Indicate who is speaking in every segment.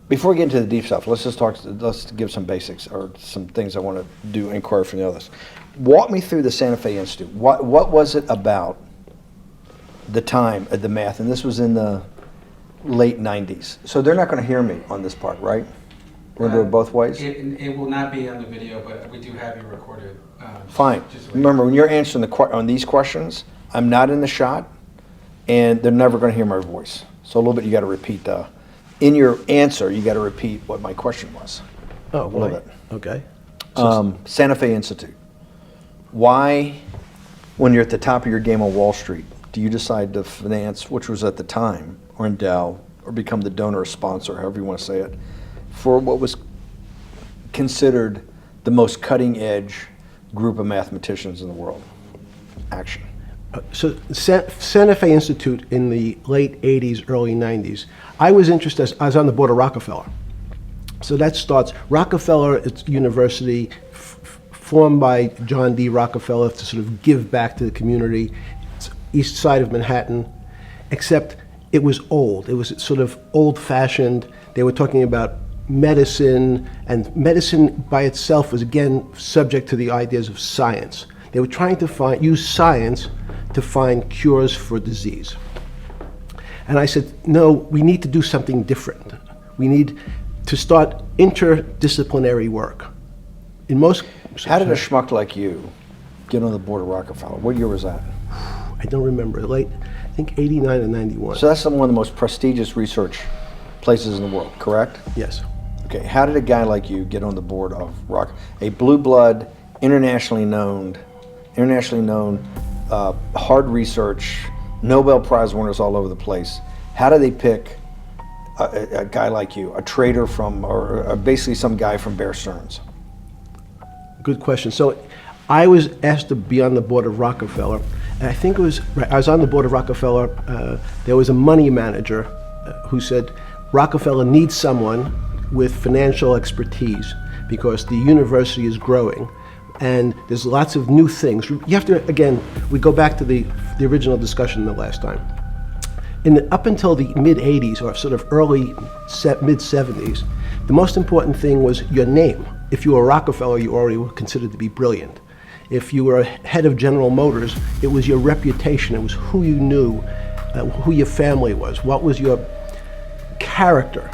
Speaker 1: Before we get into the deep stuff, let's give some basics or some things I want to do inquiry from the others. Walk me through the Santa Fe Institute. What was it about the time of the math? And this was in the late 90s. So they're not going to hear me on this part, right? We're going to do it both ways?
Speaker 2: It will not be on the video, but we do have you recorded.
Speaker 1: Fine. Remember, when you're answering on these questions, I'm not in the shot, and they're never going to hear my voice. So a little bit, you got to repeat in your answer, you got to repeat what my question was.
Speaker 3: Oh,
Speaker 1: a little bit.
Speaker 3: Okay.
Speaker 1: Santa Fe Institute. Why, when you're at the top of your game on Wall Street, do you decide to finance, which was at the time, or endow, or become the donor or sponsor, however you want to say it, for what was considered the most cutting edge group of mathematicians in the world? Action.
Speaker 3: So Santa Fe Institute in the late 80s, early 90s, I was interested, I was on the board of Rockefeller. So that starts, Rockefeller, it's university formed by John D. Rockefeller to sort of give back to the community. It's east side of Manhattan, except it was old. It was sort of old-fashioned. They were talking about medicine, and medicine by itself was again subject to the ideas of science. They were trying to use science to find cures for disease. And I said, no, we need to do something different. We need to start interdisciplinary work. In most...
Speaker 1: How did a schmuck like you get on the board of Rockefeller? What year was that?
Speaker 3: I don't remember. Late, I think 89 and 91.
Speaker 1: So that's one of the most prestigious research places in the world, correct?
Speaker 3: Yes.
Speaker 1: Okay, how did a guy like you get on the board of a blue blood, internationally known, hard research, Nobel Prize winners all over the place? How do they pick a guy like you, a trader from, or basically some guy from Bear Stearns?
Speaker 3: Good question. So I was asked to be on the board of Rockefeller. And I think it was, I was on the board of Rockefeller. There was a money manager who said, Rockefeller needs someone with financial expertise because the university is growing and there's lots of new things. You have to, again, we go back to the original discussion the last time. Up until the mid-'80s or sort of early mid-'70s, the most important thing was your name. If you were Rockefeller, you already were considered to be brilliant. If you were head of General Motors, it was your reputation. It was who you knew, who your family was, what was your character.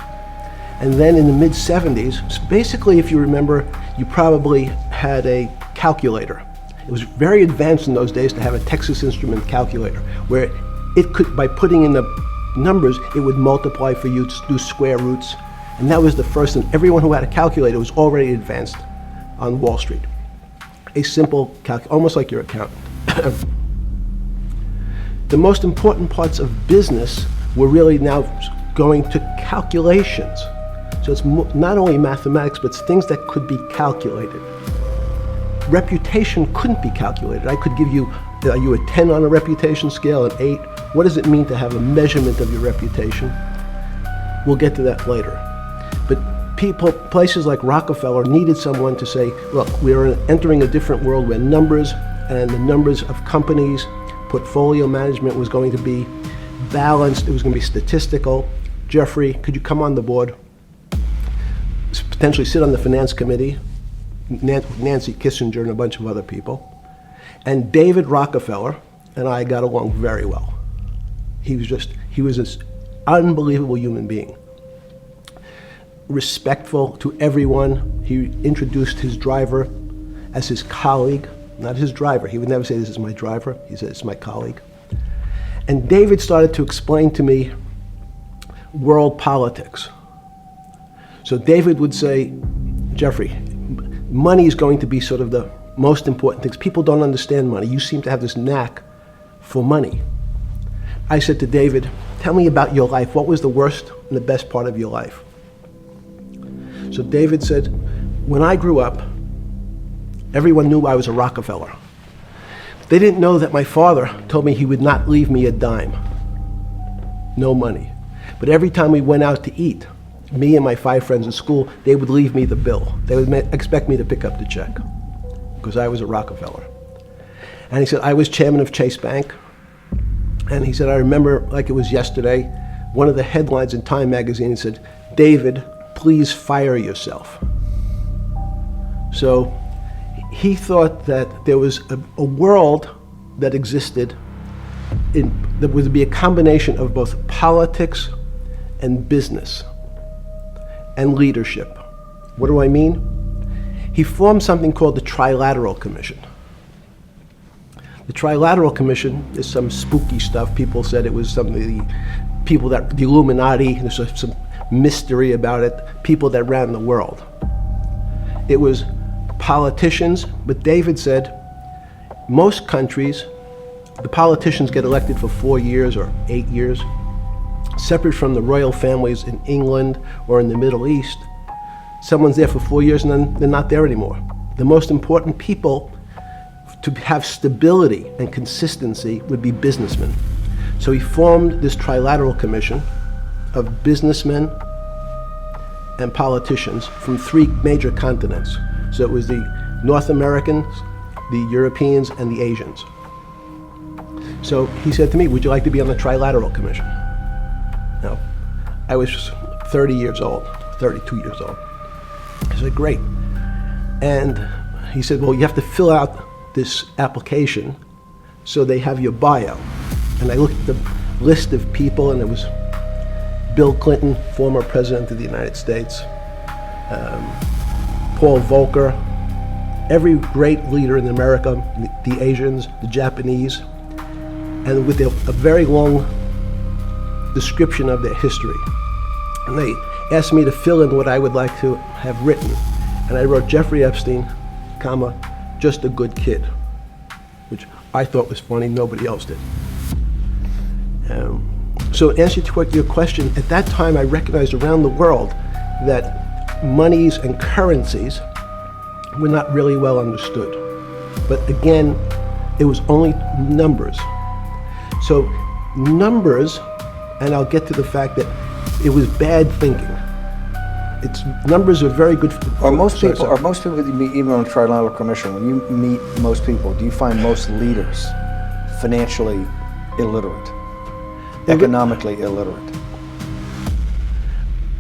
Speaker 3: And then in the mid-'70s, basically, if you remember, you probably had a calculator. It was very advanced in those days to have a Texas Instrument calculator, where it could, by putting in the numbers, it would multiply for you to do square roots. And that was the first, and everyone who had a calculator was already advanced on Wall Street. A simple almost like your accountant. The most important parts of business were really now going to calculations. So it's not only mathematics, but it's things that could be calculated. Reputation couldn't be calculated. I could give you, are you a 10 on a reputation scale, an 8? What does it mean to have a measurement of your reputation? We'll get to that later. But places like Rockefeller needed someone to say, look, we're entering a different world where numbers and the numbers of companies, portfolio management was going to be balanced, it was going to be statistical. Jeffrey, could you come on the board? Potentially sit on the finance committee, Nancy Kissinger and a bunch of other people. And David Rockefeller and I got along very well. He was this unbelievable human being. Respectful to everyone. He introduced his driver as his colleague, not his driver. He would never say, this is my driver. He said, it's my colleague. And David started to explain to me world politics. So David would say, Jeffrey, money is going to be sort of the most important things. People don't understand money. You seem to have this knack for money. I said to David, tell me about your life. What was the worst and the best part of your life? So David said, when I grew up, everyone knew I was a Rockefeller. They didn't know that my father told me he would not leave me a dime. No money. But every time we went out to eat, me and my 5 friends in school, they would leave me the bill. They would expect me to pick up the check because I was a Rockefeller. And he said, I was chairman of Chase Bank. And he said, I remember like it was yesterday, one of the headlines in Time magazine said, David, please fire yourself. So he thought that there was a world that existed that would be a combination of both politics and business and leadership. What do I mean? He formed something called the Trilateral Commission. The Trilateral Commission is some spooky stuff. People said it was something, the Illuminati, there's some mystery about it, people that ran the world. It was politicians, but David said most countries, the politicians get elected for 4 years or 8 years, separate from the royal families in England or in the Middle East. Someone's there for 4 years and then they're not there anymore. The most important people to have stability and consistency would be businessmen. So he formed this Trilateral Commission of businessmen and politicians from 3 major continents. So it was the North Americans, the Europeans, and the Asians. So he said to me, would you like to be on the Trilateral Commission? Now, I was 30 years old, 32 years old. I said, great. And he said, well, you have to fill out this application so they have your bio. And I looked at the list of people, and it was Bill Clinton, former president of the United States, Paul Volcker, every great leader in America, the Asians, the Japanese, and with a very long description of their history. And they asked me to fill in what I would like to have written. And I wrote Jeffrey Epstein, comma, just a good kid, which I thought was funny, nobody else did. So in answer to your question, at that time I recognized around the world that monies and currencies were not really well understood. But again, it was only numbers. So numbers, and I'll get to the fact that it was bad thinking. Numbers are very good for...
Speaker 1: Are most people that you meet, even on the Trilateral Commission, when you meet most people, do you find most leaders financially illiterate, economically illiterate?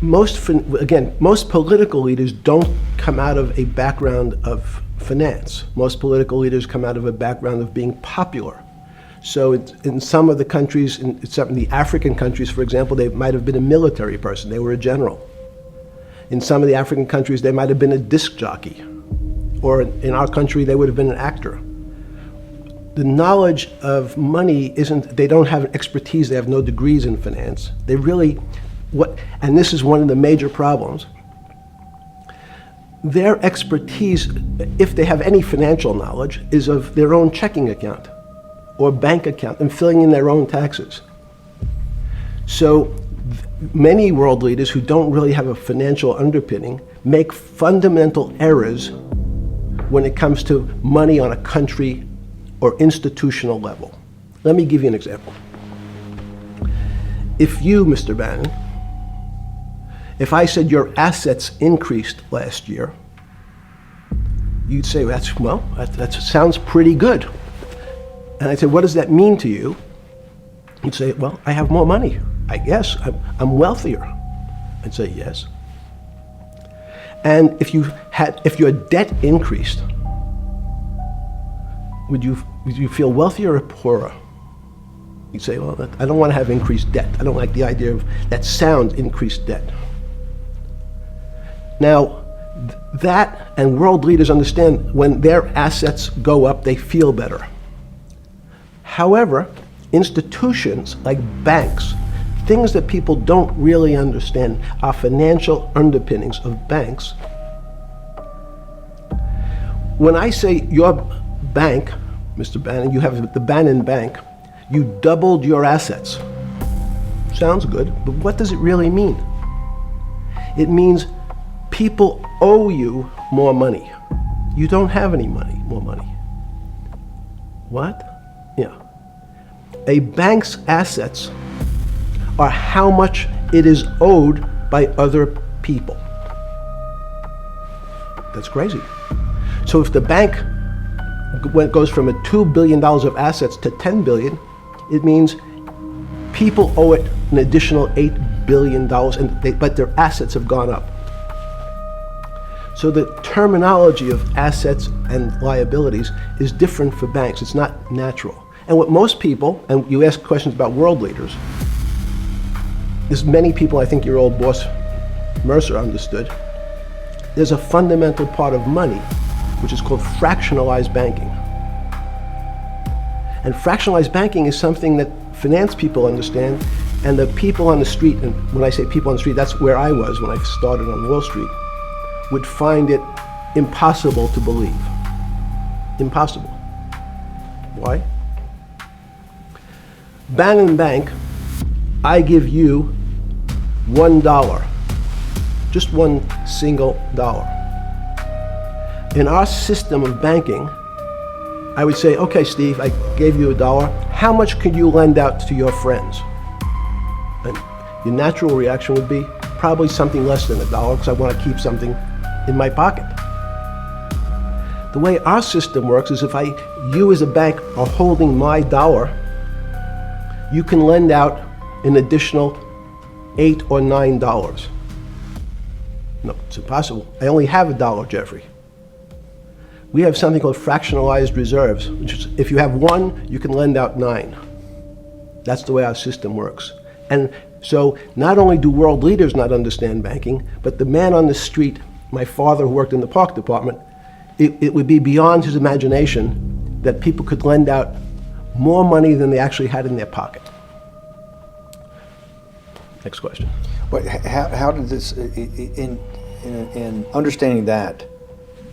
Speaker 1: Most political leaders don't come out of a background of finance. Most political leaders come out of a background of being popular. So in some of the countries, in some of the African countries, for example, they might have been a military person, they were a general. In some of the African countries, they might have been a disc jockey. Or in our country, they would have been an actor. The knowledge of money they don't have an expertise, they have no degrees in finance. They really, and this is one of the major problems, their expertise, if they have any financial knowledge, is of their own checking account or bank account and filling in their own taxes. So many world leaders who don't really have a financial underpinning make fundamental errors when it comes to money on a country or institutional level. Let me give you an example. If you, Mr. Bannon, if I said your assets increased last year, you'd say, that sounds pretty good. And I'd say, what does that mean to you? You'd say, well, I have more money. I guess I'm wealthier. I'd say yes. And if your debt increased, would you feel wealthier or poorer? You'd say, well, I don't want to have increased debt. I don't like the idea of that sound, increased debt. Now, that and world leaders understand when their assets go up, they feel better. However, institutions like banks, things that people don't really understand are financial underpinnings of banks. When I say your bank, Mr. Bannon, you have the Bannon Bank, you doubled your assets. Sounds good, but what does it really mean? It means people owe you more money. You don't have any more money. What? Yeah. A bank's assets are how much it is owed by other people. That's crazy. So if the bank goes from $2 billion of assets to $10 billion, it means people owe it an additional $8 billion, but their assets have gone up.
Speaker 3: So the terminology of assets and liabilities is different for banks. It's not natural. And what most people, and you ask questions about world leaders, there's many people, I think your old boss Mercer understood, there's a fundamental part of money which is called fractionalized banking. And fractionalized banking is something that finance people understand, and the people on the street, and when I say people on the street, that's where I was when I started on Wall Street, would find it impossible to believe. Impossible. Why? Bannon Bank, I give you $1, just one single dollar. In our system of banking, I would say, okay, Steve, I gave you $1. How much could you lend out to your friends? And your natural reaction would be probably something less than $1 because I want to keep something in my pocket. The way our system works is if you as a bank are holding my dollar, you can lend out an additional $8 or $9. No, it's impossible. I only have $1, Jeffrey. We have something called fractionalized reserves, which is if you have 1, you can lend out 9. That's the way our system works. And so not only do world leaders not understand banking, but the man on the street, my father who worked in the park department, it would be beyond his imagination that people could lend out more money than they actually had in their pocket. Next question.
Speaker 1: But how did this, in understanding that,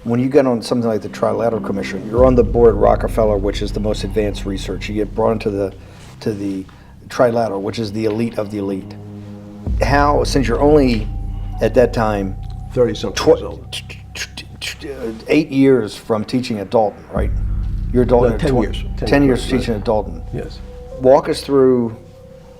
Speaker 1: when you get on something like the Trilateral Commission, you're on the board at Rockefeller, which is the most advanced research. You get brought into the Trilateral, which is the elite of the elite. How, since you're only at that time
Speaker 3: 30-something years old.
Speaker 1: 8 years from teaching at Dalton, right? You're Dalton.
Speaker 3: No, 10 years.
Speaker 1: 10 years teaching at Dalton.
Speaker 3: Yes.
Speaker 1: Walk us through.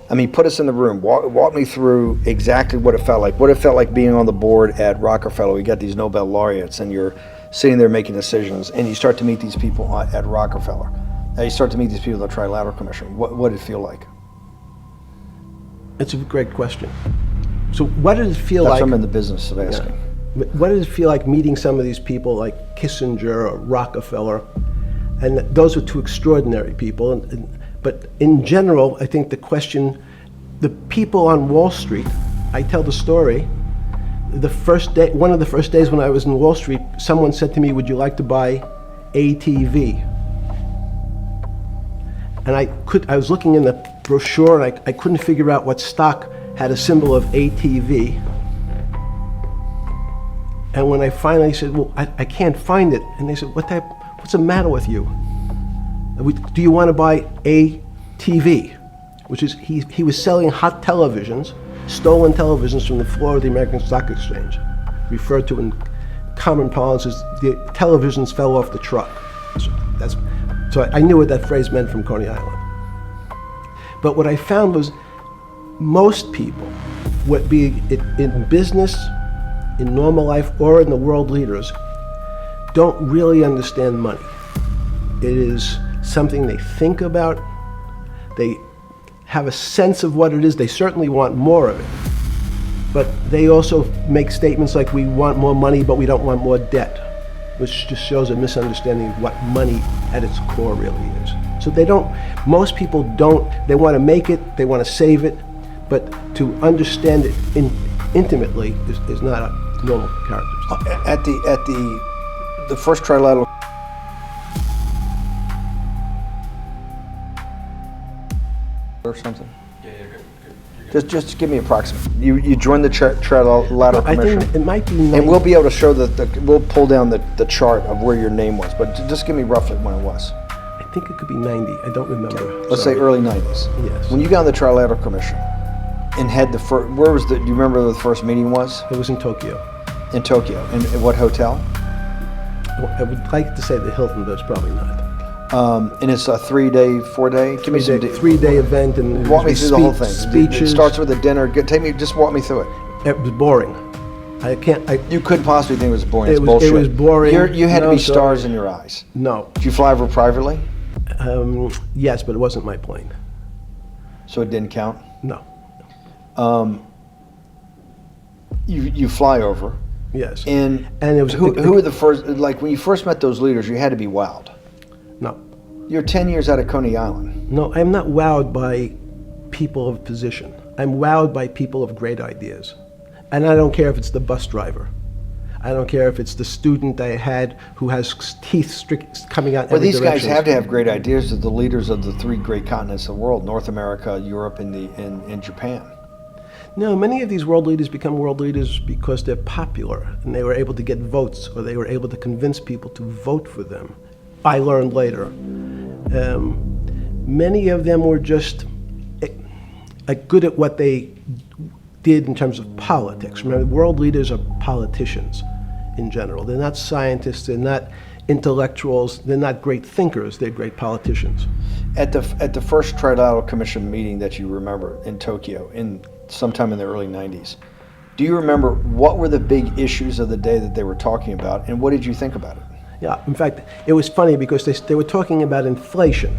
Speaker 1: I mean, put us in the room. Walk me through exactly what it felt like. What it felt like being on the board at Rockefeller. We got these Nobel laureates, and you're sitting there making decisions, and you start to meet these people at Rockefeller. Now you start to meet these people at the Trilateral Commission. What did it feel like?
Speaker 3: It's a great question. So what did it feel
Speaker 1: That's
Speaker 3: like?
Speaker 1: what I'm in the business of asking.
Speaker 3: Yeah. What did it feel like meeting some of these people like Kissinger or Rockefeller? And those are two extraordinary people. But in general, I think the question, the people on Wall Street, I tell the story, the first day, one of the first days when I was in Wall Street, someone said to me, would you like to buy ATV? And I was looking in the brochure and I couldn't figure out what stock had a symbol of ATV. And when I finally said, well, I can't find it, and they said, what's the matter with you? Do you want to buy ATV? Which is, he was selling hot televisions, stolen televisions from the floor of the American Stock Exchange, referred to in common parlance as the televisions fell off the truck. So I knew what that phrase meant from Coney Island. But what I found was most people, what be it in business, in normal life, or in the world leaders, don't really understand money. It is something they think about. They have a sense of what it is. They certainly want more of it. But they also make statements like, we want more money, but we don't want more debt, which just shows a misunderstanding of what money at its core really is. So most people don't, they want to make it, they want to save it, but to understand it intimately is not a normal characteristic.
Speaker 1: At the first Trilateral or something?
Speaker 2: Yeah, you're good.
Speaker 1: Just give me approximate. You joined the Trilateral
Speaker 3: I
Speaker 1: Commission.
Speaker 3: think it might be
Speaker 1: And we'll be able to show we'll pull down the chart of where your name was, but just give me roughly when it was.
Speaker 3: I think it could be 90. I don't remember.
Speaker 1: Let's
Speaker 3: Sorry.
Speaker 1: say early 90s.
Speaker 3: Yes.
Speaker 1: When you got on the Trilateral Commission and had the first, do you remember where the first meeting was?
Speaker 3: It was in Tokyo.
Speaker 1: In Tokyo. And what hotel?
Speaker 3: I would like to say the Hilton, but it's probably not.
Speaker 1: And it's a 3-day, 4-day? Give me some.
Speaker 3: 3-day event and
Speaker 1: Walk me through the whole thing.
Speaker 3: Speeches.
Speaker 1: It starts with a dinner. Just walk me through it.
Speaker 3: It was boring.
Speaker 1: You couldn't possibly think it was boring.
Speaker 3: It
Speaker 1: It's
Speaker 3: was-
Speaker 1: bullshit.
Speaker 3: it was boring.
Speaker 1: You had to
Speaker 3: No,
Speaker 1: be
Speaker 3: sorry.
Speaker 1: stars in your eyes.
Speaker 3: No.
Speaker 1: Did you fly over privately?
Speaker 3: Yes, but it wasn't my plane.
Speaker 1: So it didn't count?
Speaker 3: No.
Speaker 1: You fly over.
Speaker 3: Yes.
Speaker 1: And
Speaker 3: it was
Speaker 1: who were the first, like when you first met those leaders, you had to be wowed.
Speaker 3: No.
Speaker 1: You're 10 years out of Coney Island.
Speaker 3: No, I'm not wowed by people of position. I'm wowed by people of great ideas. And I don't care if it's the bus driver. I don't care if it's the student I had who has teeth coming out in
Speaker 1: Well,
Speaker 3: every
Speaker 1: these
Speaker 3: direction.
Speaker 1: guys have to have great ideas. They're the leaders of the three great continents of the world: North America, Europe, and Japan.
Speaker 3: No, many of these world leaders become world leaders because they're popular and they were able to get votes, or they were able to convince people to vote for them. I learned later. Many of them were just good at what they did in terms of politics. Remember, world leaders are politicians in general. They're not scientists, they're not intellectuals, they're not great thinkers, they're great politicians.
Speaker 1: At the first Trilateral Commission meeting that you remember in Tokyo, sometime in the early 90s, do you remember what were the big issues of the day that they were talking about, and what did you think about it?
Speaker 3: Yeah, in fact, it was funny because they were talking about inflation,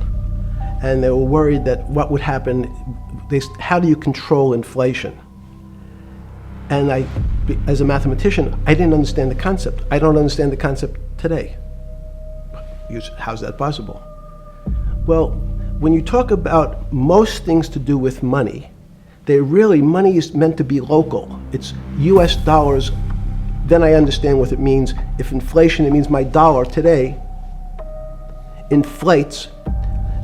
Speaker 3: and they were worried that what would happen, how do you control inflation? And as a mathematician, I didn't understand the concept. I don't understand the concept today. How's that possible? Well, when you talk about most things to do with money, money is meant to be local. It's US dollars. Then I understand what it means. If inflation, it means my dollar today inflates,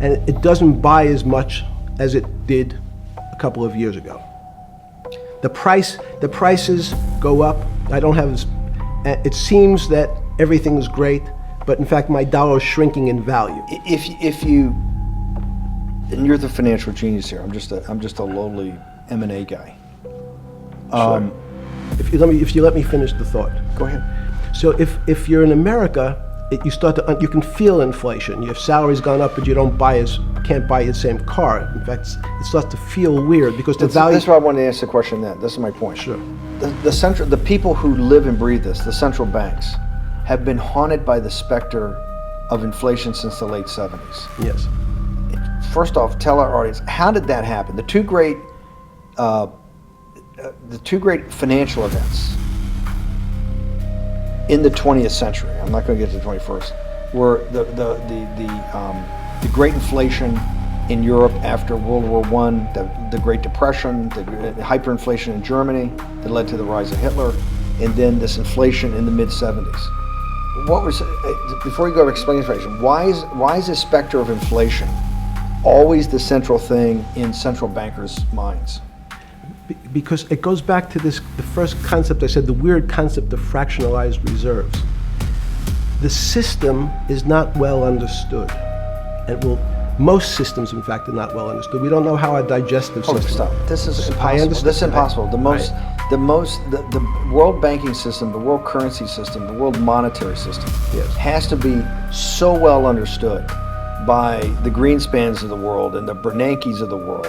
Speaker 3: and it doesn't buy as much as it did a couple of years ago. The prices go up. I don't have, it seems that everything is great, but in fact my dollar is shrinking in value.
Speaker 1: If you, and you're the financial genius here. I'm just a lowly M&A guy.
Speaker 3: Sure. If you let me finish the thought.
Speaker 1: Go ahead.
Speaker 3: So if you're in America, you can feel inflation. Your salary's gone up, but you can't buy the same car. In fact, it starts to feel weird because the value.
Speaker 1: That's why I wanted to ask the question then. This is my point.
Speaker 3: Sure.
Speaker 1: The people who live and breathe this, the central banks, have been haunted by the specter of inflation since the late 70s.
Speaker 3: Yes.
Speaker 1: First off, tell our audience, how did that happen? The two great financial events in the 20th century, I'm not going to get to the 21st, were the Great Inflation in Europe after World War I, the Great Depression, the hyperinflation in Germany that led to the rise of Hitler, and then this inflation in the mid-70s. Before you go to explain inflation, why is this specter of inflation always the central thing in central bankers' minds?
Speaker 3: Because it goes back to the first concept I said, the weird concept of fractionalized reserves. The system is not well understood. Most systems, in fact, are not well understood. We don't know how our digestive system.
Speaker 1: Stop. This is impossible.
Speaker 3: I understand.
Speaker 1: This is impossible. The world banking system, the world currency system, the world monetary system
Speaker 3: Yes.
Speaker 1: has to be so well understood by the Greenspans of the world and the Bernankes of the world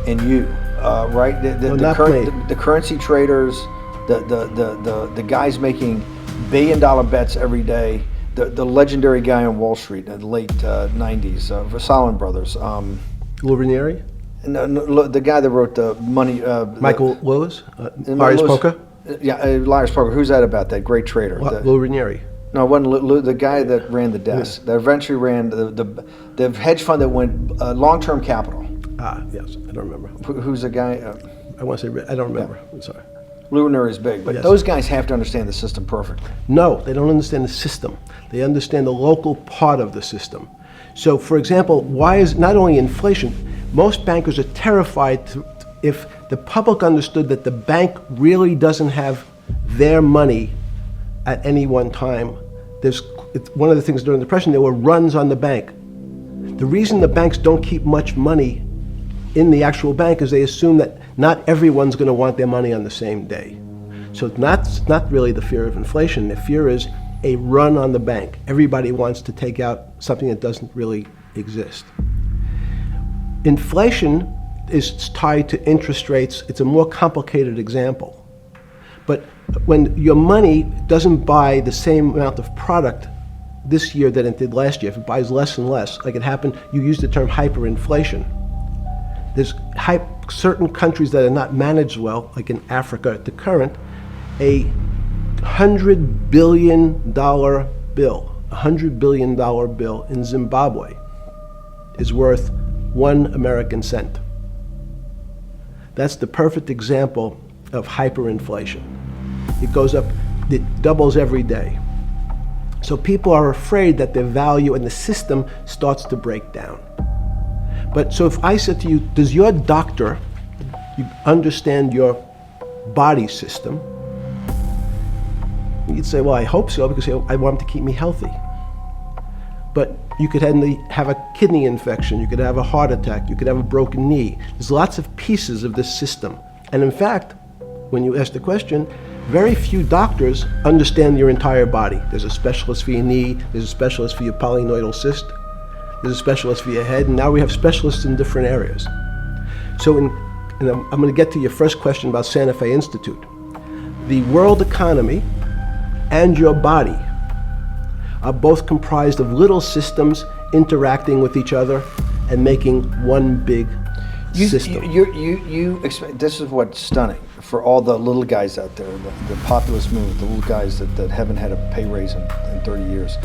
Speaker 1: and you, right? The currency traders, the guys making billion-dollar bets every day. The legendary guy on Wall Street in the late 90s, Salomon Brothers.
Speaker 3: Lou Ranieri?
Speaker 1: No, the guy that wrote the money.
Speaker 3: Michael Lewis? Marius Poker?
Speaker 1: Yeah, Marius Poker. Who's that about? That great trader.
Speaker 3: Lou Ranieri.
Speaker 1: No, it wasn't Lou, the guy that ran the desk. Yeah. That eventually ran the hedge fund that went long-term capital.
Speaker 3: Yes, I don't remember.
Speaker 1: Who's the guy?
Speaker 3: I want to say, I don't remember. Yeah. I'm sorry.
Speaker 1: Lou Ranieri is big, but yes. Those guys have to understand the system perfectly.
Speaker 3: No, they don't understand the system. They understand the local part of the system. So, for example, why is not only inflation, most bankers are terrified if the public understood that the bank really doesn't have their money at any one time. One of the things during the Depression, there were runs on the bank. The reason the banks don't keep much money in the actual bank is they assume that not everyone's going to want their money on the same day. So it's not really the fear of inflation. The fear is a run on the bank. Everybody wants to take out something that doesn't really exist. Inflation is tied to interest rates. It's a more complicated example. But when your money doesn't buy the same amount of product this year than it did last year, if it buys less and less, like it happened, you used the term hyperinflation. There's certain countries that are not managed well, like in Africa at the current, a $100 billion bill, $100 billion bill in Zimbabwe is worth 1 American cent. That's the perfect example of hyperinflation. It goes up, it doubles every day. So people are afraid that their value and the system starts to break down. But so if I said to you, does your doctor understand your body system? You'd say, well, I hope so, because I want him to keep me healthy. But you could have a kidney infection, you could have a heart attack, you could have a broken knee. There's lots of pieces of this system. And in fact, when you ask the question, very few doctors understand your entire body. There's a specialist for your knee, there's a specialist for your polynoidal cyst, there's a specialist for your head, and now we have specialists in different areas. So and I'm going to get to your first question about Santa Fe Institute. The world economy and your body are both comprised of little systems interacting with each other and making one big system.
Speaker 1: This is what's stunning for all the little guys out there, the populist movement, the little guys that haven't had a pay raise in 30 years.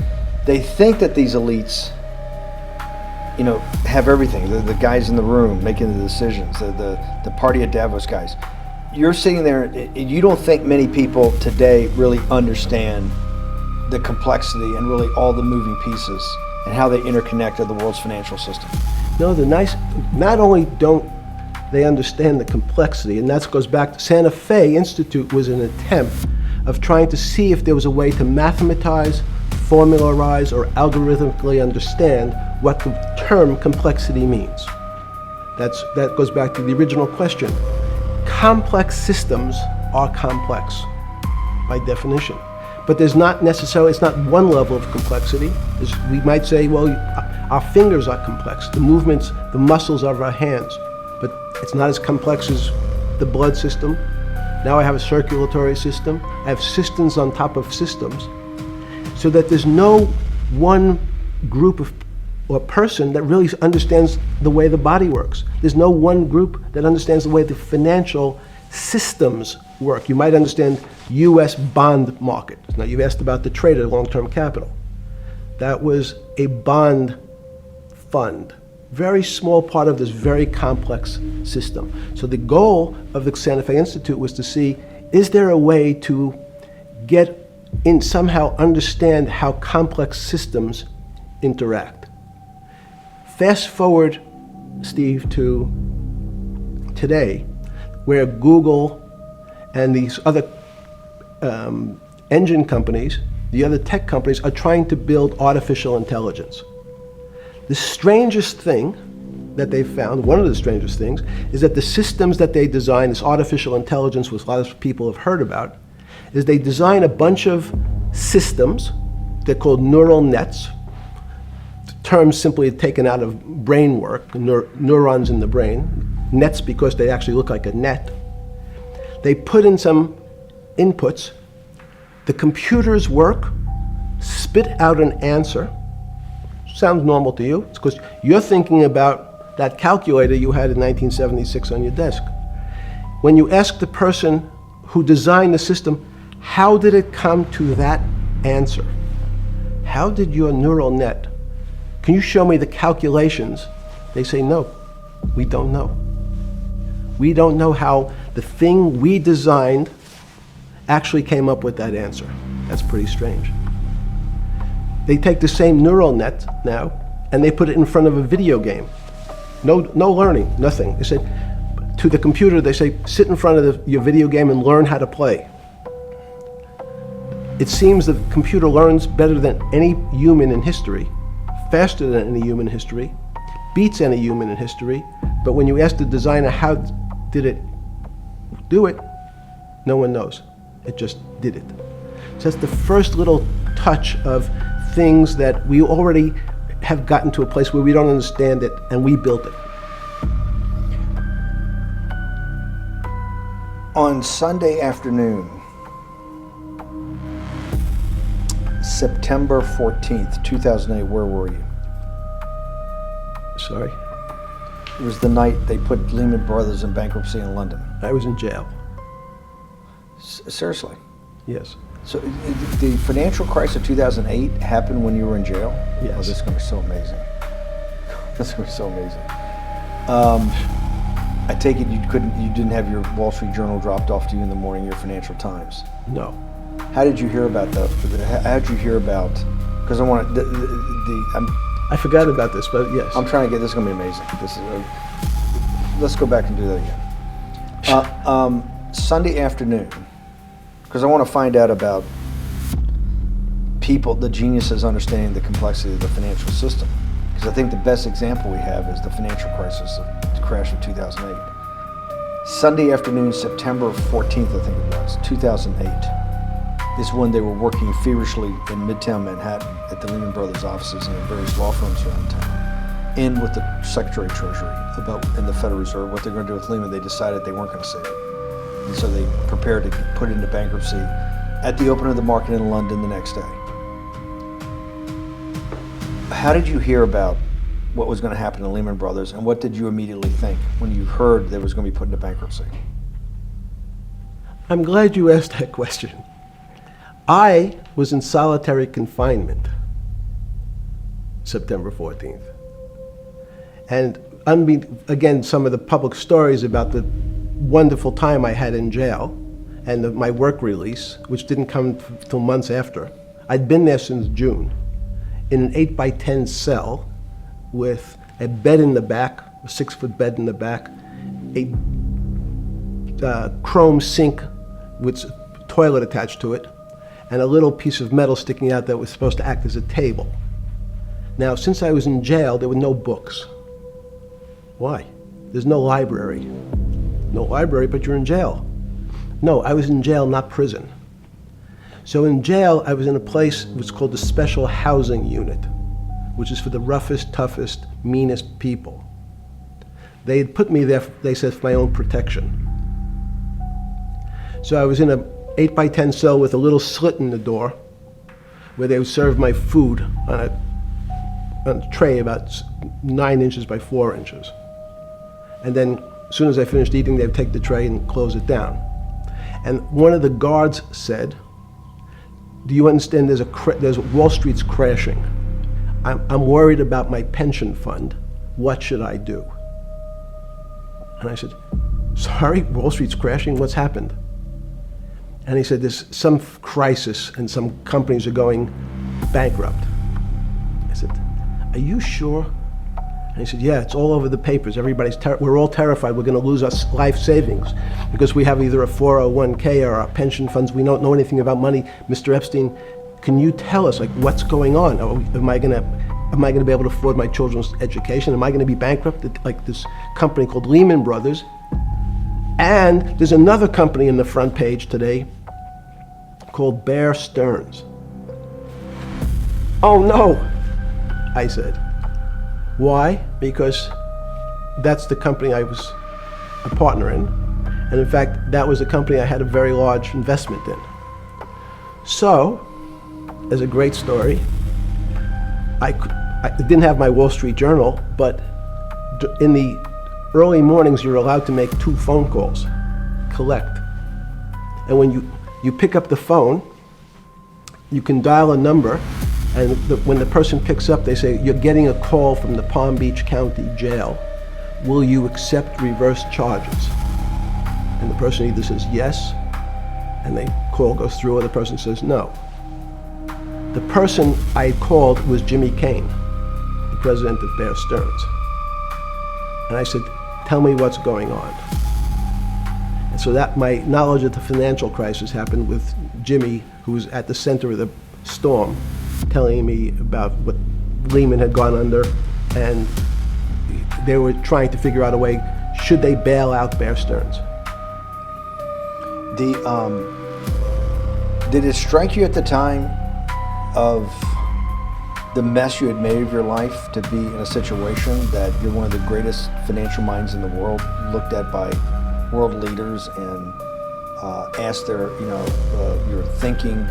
Speaker 1: They think that these elites, have everything. The guys in the room making the decisions, the party at Davos guys. You're sitting there, you don't think many people today really understand the complexity and really all the moving pieces and how they interconnect to the world's financial system.
Speaker 3: No, not only don't they understand the complexity, and that goes back to Santa Fe Institute was an attempt of trying to see if there was a way to mathematize, formularize, or algorithmically understand what the term complexity means. That goes back to the original question. Complex systems are complex by definition. But there's not necessarily, it's not one level of complexity. We might say, well, our fingers are complex, the movements, the muscles of our hands, but it's not as complex as the blood system. Now I have a circulatory system. I have systems on top of systems, so that there's no one group or person that really understands the way the body works. There's no one group that understands the way the financial systems work. You might understand U.S. bond market. Now you've asked about the trade of long-term capital. That was a bond fund, very small part of this very complex system. So the goal of the Santa Fe Institute was to see, is there a way to get in, somehow understand how complex systems interact? Fast forward, Steve, to today, where Google and these other engine companies, the other tech companies, are trying to build artificial intelligence. The strangest thing that they've found, one of the strangest things, is that the systems that they design, this artificial intelligence, which a lot of people have heard about, is they design a bunch of systems. They're called neural nets. The term simply taken out of brain work, neurons in the brain. Nets because they actually look like a net. They put in some inputs. The computers work, spit out an answer. Sounds normal to you. It's because you're thinking about that calculator you had in 1976 on your desk. When you ask the person who designed the system, how did it come to that answer? How did your neural net, can you show me the calculations? They say, no, we don't know. We don't know how the thing we designed actually came up with that answer. That's pretty strange. They take the same neural net now and they put it in front of a video game. No learning, nothing. They said to the computer, they say, sit in front of your video game and learn how to play. It seems the computer learns better than any human in history, faster than any human in history, beats any human in history, but when you ask the designer how did it do it, no one knows. It just did it. So that's the first little touch of things that we already have gotten to a place where we don't understand it and we built it.
Speaker 1: On Sunday afternoon, September 14th, 2008, where were you?
Speaker 3: Sorry?
Speaker 1: It was the night they put Lehman Brothers in bankruptcy in London.
Speaker 3: I was in jail.
Speaker 1: Seriously.
Speaker 3: Yes.
Speaker 1: So the financial crisis of 2008 happened when you were in jail?
Speaker 3: Yes.
Speaker 1: Oh, this is going to be so amazing. This is going to be so amazing. I take it you didn't have your Wall Street Journal dropped off to you in the morning, your Financial Times.
Speaker 3: No.
Speaker 1: How did you hear about how did you hear about, because I want to,
Speaker 3: I forgot about this, but yes.
Speaker 1: I'm trying to get, this is going to be amazing. This is, let's go back and do that again. Sunday afternoon, because I want to find out about people, the geniuses understanding the complexity of the financial system. Because I think the best example we have is the financial crisis, the crash of 2008. Sunday afternoon, September 14th, I think it was, 2008, is when they were working feverishly in Midtown Manhattan at the Lehman Brothers offices and at various law firms around town, and with the Secretary of Treasury and the Federal Reserve, what they're going to do with Lehman. They decided they weren't going to save it. And so they prepared to put it into bankruptcy at the open of the market in London the next day. How did you hear about what was going to happen to Lehman Brothers, and what did you immediately think when you heard they was going to be put into bankruptcy?
Speaker 3: I'm glad you asked that question. I was in solitary confinement September 14th. And again, some of the public stories about the wonderful time I had in jail and my work release, which didn't come till months after. I'd been there since June in an 8x10 cell with a bed in the back, a 6-foot bed in the back, a chrome sink with a toilet attached to it, and a little piece of metal sticking out that was supposed to act as a table. Now, since I was in jail, there were no books. Why? There's no library. No library, but you're in jail. No, I was in jail, not prison. So in jail, I was in a place which is called the Special Housing Unit, which is for the roughest, toughest, meanest people. They had put me there, they said, for my own protection. So I was in a 8x10 cell with a little slit in the door where they would serve my food on a tray about 9 inches by 4 inches. And then as soon as I finished eating, they would take the tray and close it down. And one of the guards said, "Do you understand there's Wall Street's crashing. I'm worried about my pension fund. What should I do?" And I said, "Sorry, Wall Street's crashing? What's happened?" And he said, "There's some crisis and some companies are going bankrupt." I said, "Are you sure?" And he said, "Yeah, it's all over the papers. We're all terrified we're going to lose our life savings because we have either a 401k or our pension funds. We don't know anything about money. Mr. Epstein, can you tell us, like, what's going on? Am I going to be able to afford my children's education? Am I going to be bankrupt like this company called Lehman Brothers?" And there's another company in the front page today called Bear Stearns. "Oh no," I said. "Why?" "Because that's the company I was a partner in. And in fact, that was the company I had a very large investment in." So, as a great story, I didn't have my Wall Street Journal, but in the early mornings, you're allowed to make 2 phone calls, collect. And when you pick up the phone, you can dial a number, and when the person picks up, they say, "You're getting a call from the Palm Beach County Jail. Will you accept reverse charges?" And the person either says yes, and the call goes through, or the person says no. The person I called was Jimmy Kane, the president of Bear Stearns. And I said, "Tell me what's going on." And so that my knowledge of the financial crisis happened with Jimmy, who was at the center of the storm, telling me about what Lehman had gone under, and they were trying to figure out a way, should they bail out Bear Stearns?
Speaker 1: Did it strike you at the time of the mess you had made of your life to be in a situation that you're one of the greatest financial minds in the world, looked at by world leaders and asked your thinking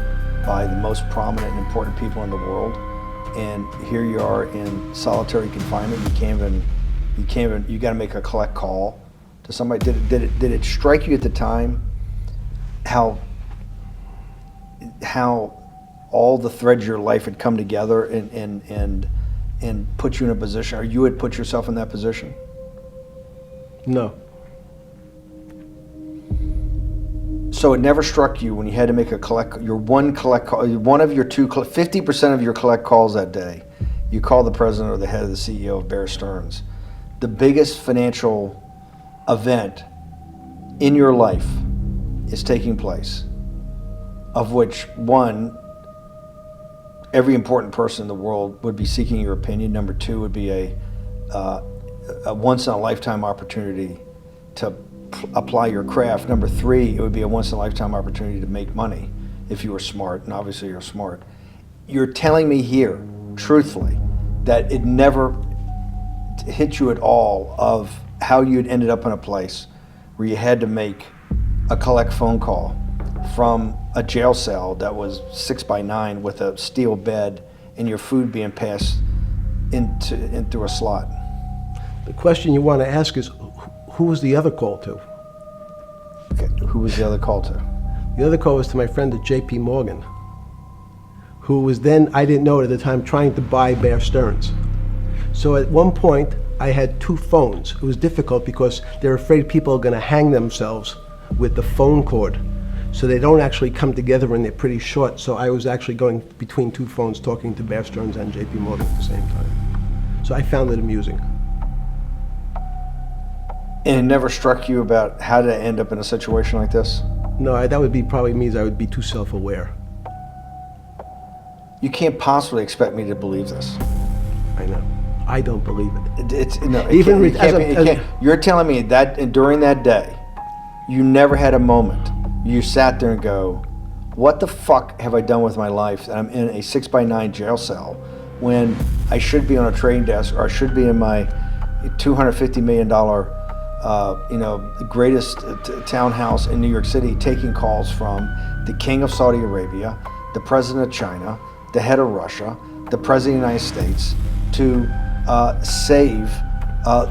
Speaker 1: by the most prominent and important people in the world, and here you are in solitary confinement. You got to make a collect call to somebody. Did it strike you at the time how all the threads of your life had come together and put you in a position, or you had put yourself in that position?
Speaker 3: No.
Speaker 1: So it never struck you when you had to make one of your 50% of your collect calls that day, you call the president or the head of the CEO of Bear Stearns. The biggest financial event in your life is taking place, of which one, every important person in the world would be seeking your opinion. Number two would be a once-in-a-lifetime opportunity to apply your craft. Number three, it would be a once-in-a-lifetime opportunity to make money if you were smart, and obviously you're smart. You're telling me here, truthfully, that it never hit you at all of how you'd ended up in a place where you had to make a collect phone call from a jail cell that was 6x9 with a steel bed and your food being passed in through a slot.
Speaker 3: The question you want to ask is, who was the other call to?
Speaker 1: Okay, who was the other call to?
Speaker 3: The other call was to my friend at J.P. Morgan, who was then, I didn't know it at the time, trying to buy Bear Stearns. So at one point, I had two phones. It was difficult because they're afraid people are going to hang themselves with the phone cord. So they don't actually come together and they're pretty short. So I was actually going between two phones talking to Bear Stearns and J.P. Morgan at the same time. So I found it amusing.
Speaker 1: And it never struck you about how to end up in a situation like this?
Speaker 3: No, that would be probably means I would be too self-aware.
Speaker 1: You can't possibly expect me to believe this.
Speaker 3: I know. I don't believe it.
Speaker 1: You're telling me that during that day, you never had a moment. You sat there and go, what the fuck have I done with my life that I'm in a 6x9 jail cell when I should be on a trading desk, or I should be in my $250 million greatest townhouse in New York City, taking calls from the King of Saudi Arabia, the President of China, the head of Russia, the President of the United States, to save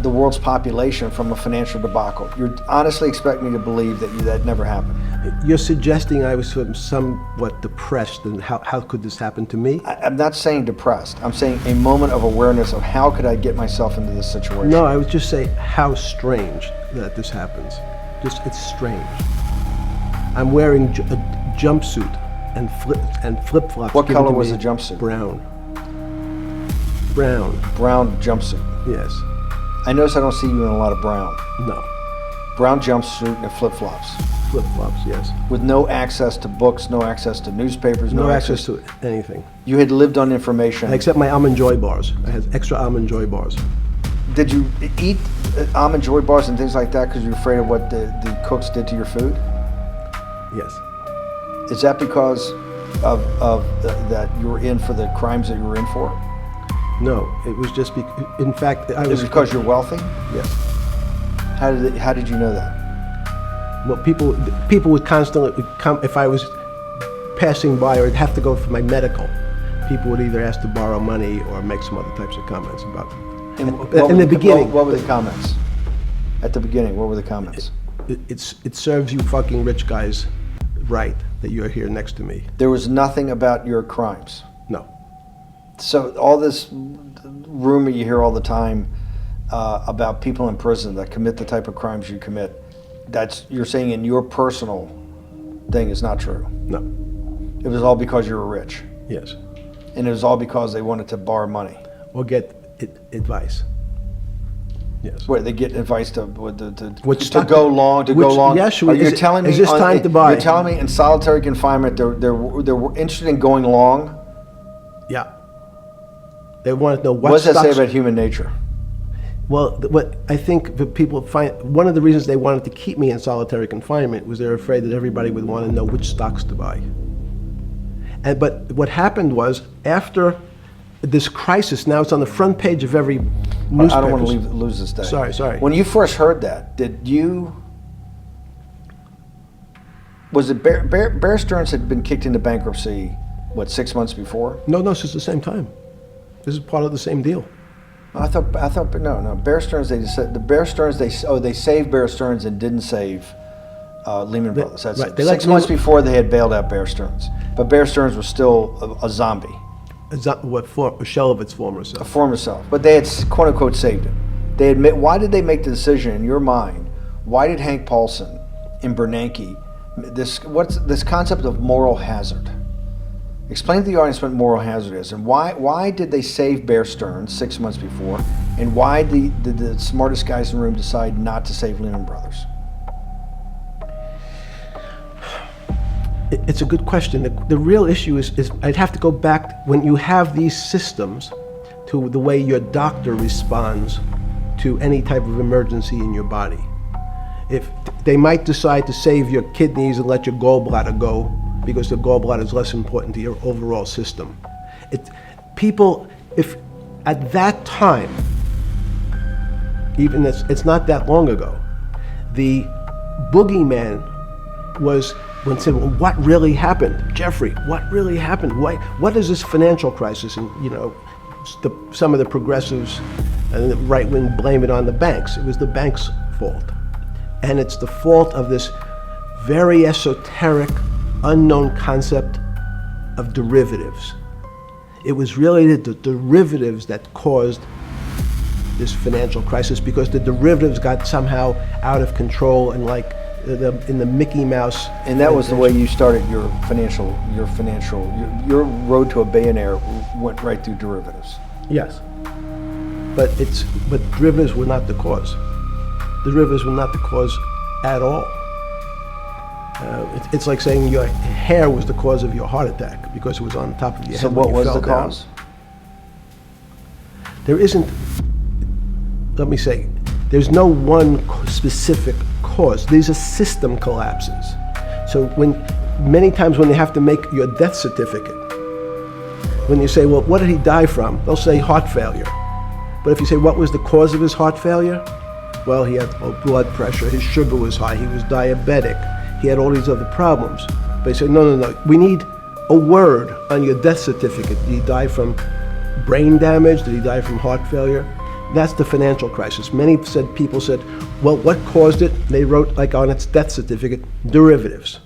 Speaker 1: the world's population from a financial debacle. You honestly expect me to believe that never happened?
Speaker 3: You're suggesting I was somewhat depressed, and how could this happen to me?
Speaker 1: I'm not saying depressed. I'm saying a moment of awareness of how could I get myself into this situation.
Speaker 3: No, I would just say how strange that this happens. Just, it's strange. I'm wearing a jumpsuit and flip-flops.
Speaker 1: What
Speaker 3: given
Speaker 1: color
Speaker 3: to
Speaker 1: was
Speaker 3: me.
Speaker 1: the jumpsuit?
Speaker 3: Brown. Brown.
Speaker 1: Brown jumpsuit.
Speaker 3: Yes.
Speaker 1: I notice I don't see you in a lot of brown.
Speaker 3: No.
Speaker 1: Brown jumpsuit and flip-flops.
Speaker 3: Flip-flops, yes.
Speaker 1: With no access to books, no access to newspapers,
Speaker 3: No access to anything.
Speaker 1: You had lived on information.
Speaker 3: Except my Almond Joy bars. I had extra Almond Joy bars.
Speaker 1: Did you eat Almond Joy bars and things like that because you were afraid of what the cooks did to your food?
Speaker 3: Yes.
Speaker 1: Is that because of that you were in for the crimes that you were in for?
Speaker 3: No, it was just in fact, I was...
Speaker 1: Is it because you're wealthy?
Speaker 3: Yes.
Speaker 1: How did you know that?
Speaker 3: Well, people would constantly come, if I was passing by or I'd have to go for my medical, people would either ask to borrow money or make some other types of comments about it. In the beginning.
Speaker 1: What were the comments? At the beginning, what were the comments?
Speaker 3: It serves you fucking rich guys right that you're here next to me.
Speaker 1: There was nothing about your crimes?
Speaker 3: No.
Speaker 1: So all this rumor you hear all the time about people in prison that commit the type of crimes you commit, you're saying in your personal thing is not true?
Speaker 3: No.
Speaker 1: It was all because you were rich?
Speaker 3: Yes.
Speaker 1: And it was all because they wanted to borrow money?
Speaker 3: Or get advice. Yes.
Speaker 1: Wait, they get advice to go long?
Speaker 3: Yes.
Speaker 1: You're telling me
Speaker 3: is this time to buy?
Speaker 1: You're telling me in solitary confinement they're interested in going long?
Speaker 3: Yeah. They want to know what
Speaker 1: does that say about human nature?
Speaker 3: Well, what I think that people find, one of the reasons they wanted to keep me in solitary confinement was they're afraid that everybody would want to know which stocks to buy. But what happened was, after this crisis, now it's on the front page of every newspaper.
Speaker 1: I don't want to lose this day.
Speaker 3: Sorry.
Speaker 1: When you first heard that, was it Bear Stearns had been kicked into bankruptcy, 6 months before?
Speaker 3: No, this is the same time. This is part of the same deal.
Speaker 1: I thought no. Bear Stearns, they saved Bear Stearns and didn't save Lehman Brothers. That's
Speaker 3: right,
Speaker 1: it.
Speaker 3: they let
Speaker 1: 6 months
Speaker 3: Lehman-
Speaker 1: before they had bailed out Bear Stearns, but Bear Stearns was still a zombie,
Speaker 3: A shell of its former
Speaker 1: a
Speaker 3: self.
Speaker 1: former self. But they had quote unquote saved it. They admit. Why did they make the decision in your mind? Why did Hank Paulson and Bernanke what's this concept of moral hazard? Explain to the audience what moral hazard is, and why did they save Bear Stearns 6 months before, and why did the smartest guys in the room decide not to save Lehman Brothers?
Speaker 3: It's a good question. The real issue is I'd have to go back when you have these systems to the way your doctor responds to any type of emergency in your body. If they might decide to save your kidneys and let your gallbladder go because the gallbladder is less important to your overall system. If at that time, even it's not that long ago, the boogeyman was when said, well, what really happened? Jeffrey, what really happened? What is this financial crisis? And, some of the progressives and the right wing blame it on the banks. It was the banks' fault. And it's the fault of this very esoteric, unknown concept of derivatives. It was really the derivatives that caused this financial crisis because the derivatives got somehow out of control and in the Mickey Mouse.
Speaker 1: And that was the way you started your road to a billionaire went right through derivatives.
Speaker 3: Yes. But derivatives were not the cause. Derivatives were not the cause at all. It's like saying your hair was the cause of your heart attack because it was on top of your head.
Speaker 1: So
Speaker 3: when
Speaker 1: what
Speaker 3: you
Speaker 1: was
Speaker 3: fell
Speaker 1: the
Speaker 3: down.
Speaker 1: cause?
Speaker 3: There isn't, let me say, there's no one specific cause. These are system collapses. So many times when they have to make your death certificate, when you say, well, what did he die from? They'll say heart failure. But if you say, what was the cause of his heart failure? Well, he had low blood pressure, his sugar was high, he was diabetic, he had all these other problems. But they say, no, we need a word on your death certificate. Did he die from brain damage? Did he die from heart failure? That's the financial crisis. Many people said, well, what caused it? They wrote, like on its death certificate, derivatives.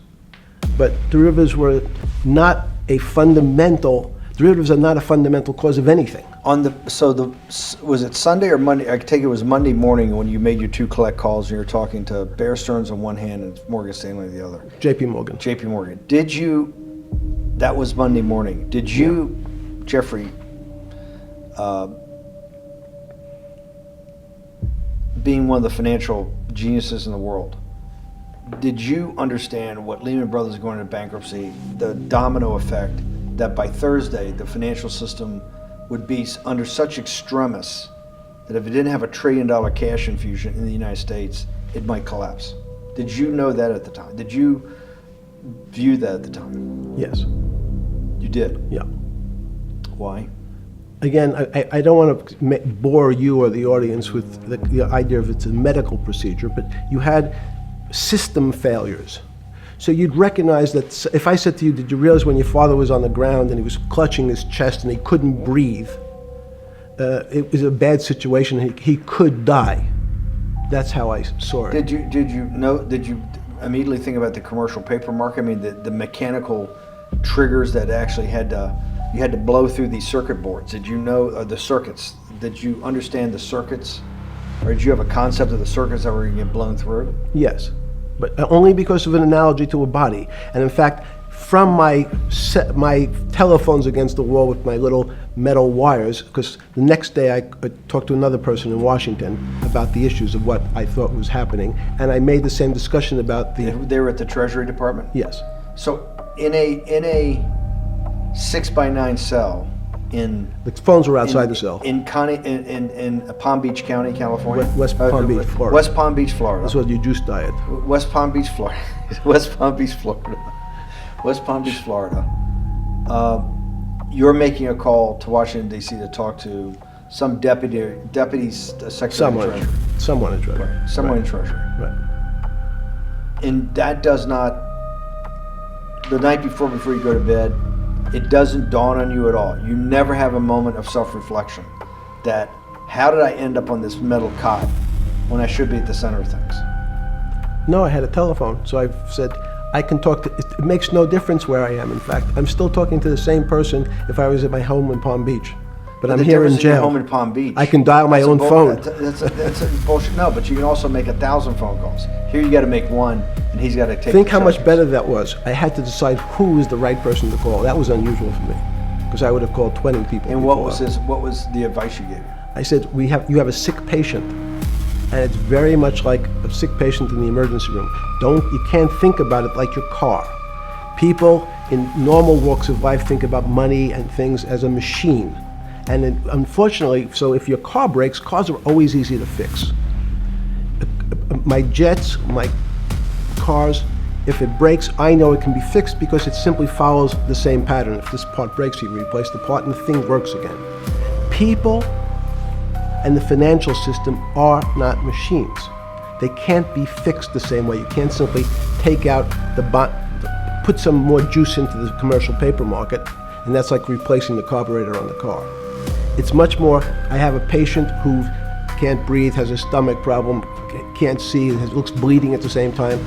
Speaker 3: But derivatives were not a fundamental, derivatives are not a fundamental cause of anything.
Speaker 1: Was it Sunday or Monday? I take it was Monday morning when you made your two collect calls and you were talking to Bear Stearns on one hand and Morgan Stanley on the other.
Speaker 3: JP Morgan.
Speaker 1: JP Morgan. That was Monday morning. Did you, Jeffrey, being one of the financial geniuses in the world, did you understand what Lehman Brothers going into bankruptcy, the domino effect, that by Thursday the financial system would be under such extremis that if it didn't have $1 trillion cash infusion in the United States, it might collapse? Did you know that at the time? Did you view that at the time?
Speaker 3: Yes.
Speaker 1: You did?
Speaker 3: Yeah.
Speaker 1: Why?
Speaker 3: Again, I don't want to bore you or the audience with the idea of it's a medical procedure, but you had system failures. So you'd recognize that if I said to you, did you realize when your father was on the ground and he was clutching his chest and he couldn't breathe, it was a bad situation, he could die. That's how I saw it.
Speaker 1: Did you immediately think about the commercial paper market? I mean, the mechanical triggers that actually you had to blow through these circuit boards. Did you know the circuits? Did you understand the circuits? Or did you have a concept of the circuits that were going to get blown through?
Speaker 3: Yes, but only because of an analogy to a body. And in fact, from my telephones against the wall with my little metal wires, because the next day I talked to another person in Washington about the issues of what I thought was happening, and I made the same discussion about the...
Speaker 1: They were at the Treasury Department?
Speaker 3: Yes.
Speaker 1: So in a 6x9 cell in...
Speaker 3: The phones were outside the cell.
Speaker 1: In Palm Beach County, California?
Speaker 3: West Palm Beach, Florida.
Speaker 1: West Palm Beach, Florida.
Speaker 3: That's what your juice diet.
Speaker 1: West Palm Beach, Florida. West Palm Beach, Florida. West Palm Beach, Florida. You're making a call to Washington, D.C. to talk to some deputy secretary of Treasury.
Speaker 3: Someone in Treasury.
Speaker 1: Right. Someone in Treasury.
Speaker 3: Right.
Speaker 1: And that does not, the night before you go to bed, it doesn't dawn on you at all. You never have a moment of self-reflection that, how did I end up on this metal cot when I should be at the center of things?
Speaker 3: No, I had a telephone. So I said, I can talk to, it makes no difference where I am. In fact, I'm still talking to the same person if I was at my home in Palm Beach. But I'm
Speaker 1: The
Speaker 3: here in
Speaker 1: difference your
Speaker 3: jail.
Speaker 1: home in Palm Beach.
Speaker 3: I can dial my
Speaker 1: That's a
Speaker 3: own phone.
Speaker 1: That's a bullshit. No, but you can also make 1,000 phone calls. Here you got to make one, and he's got to take.
Speaker 3: Think
Speaker 1: the
Speaker 3: how much
Speaker 1: charges.
Speaker 3: better that was. I had to decide who was the right person to call. That was unusual for me, because I would have called 20 people.
Speaker 1: And what
Speaker 3: before.
Speaker 1: was the advice you gave?
Speaker 3: I said, you have a sick patient, and it's very much like a sick patient in the emergency room. You can't think about it like your car. People in normal walks of life think about money and things as a machine. And unfortunately, so if your car breaks, cars are always easy to fix. My jets, my cars, if it breaks, I know it can be fixed because it simply follows the same pattern. If this part breaks, you replace the part and the thing works again. People and the financial system are not machines. They can't be fixed the same way. You can't simply take out the put some more juice into the commercial paper market, and that's like replacing the carburetor on the car. It's much more, I have a patient who can't breathe, has a stomach problem, can't see, looks bleeding at the same time.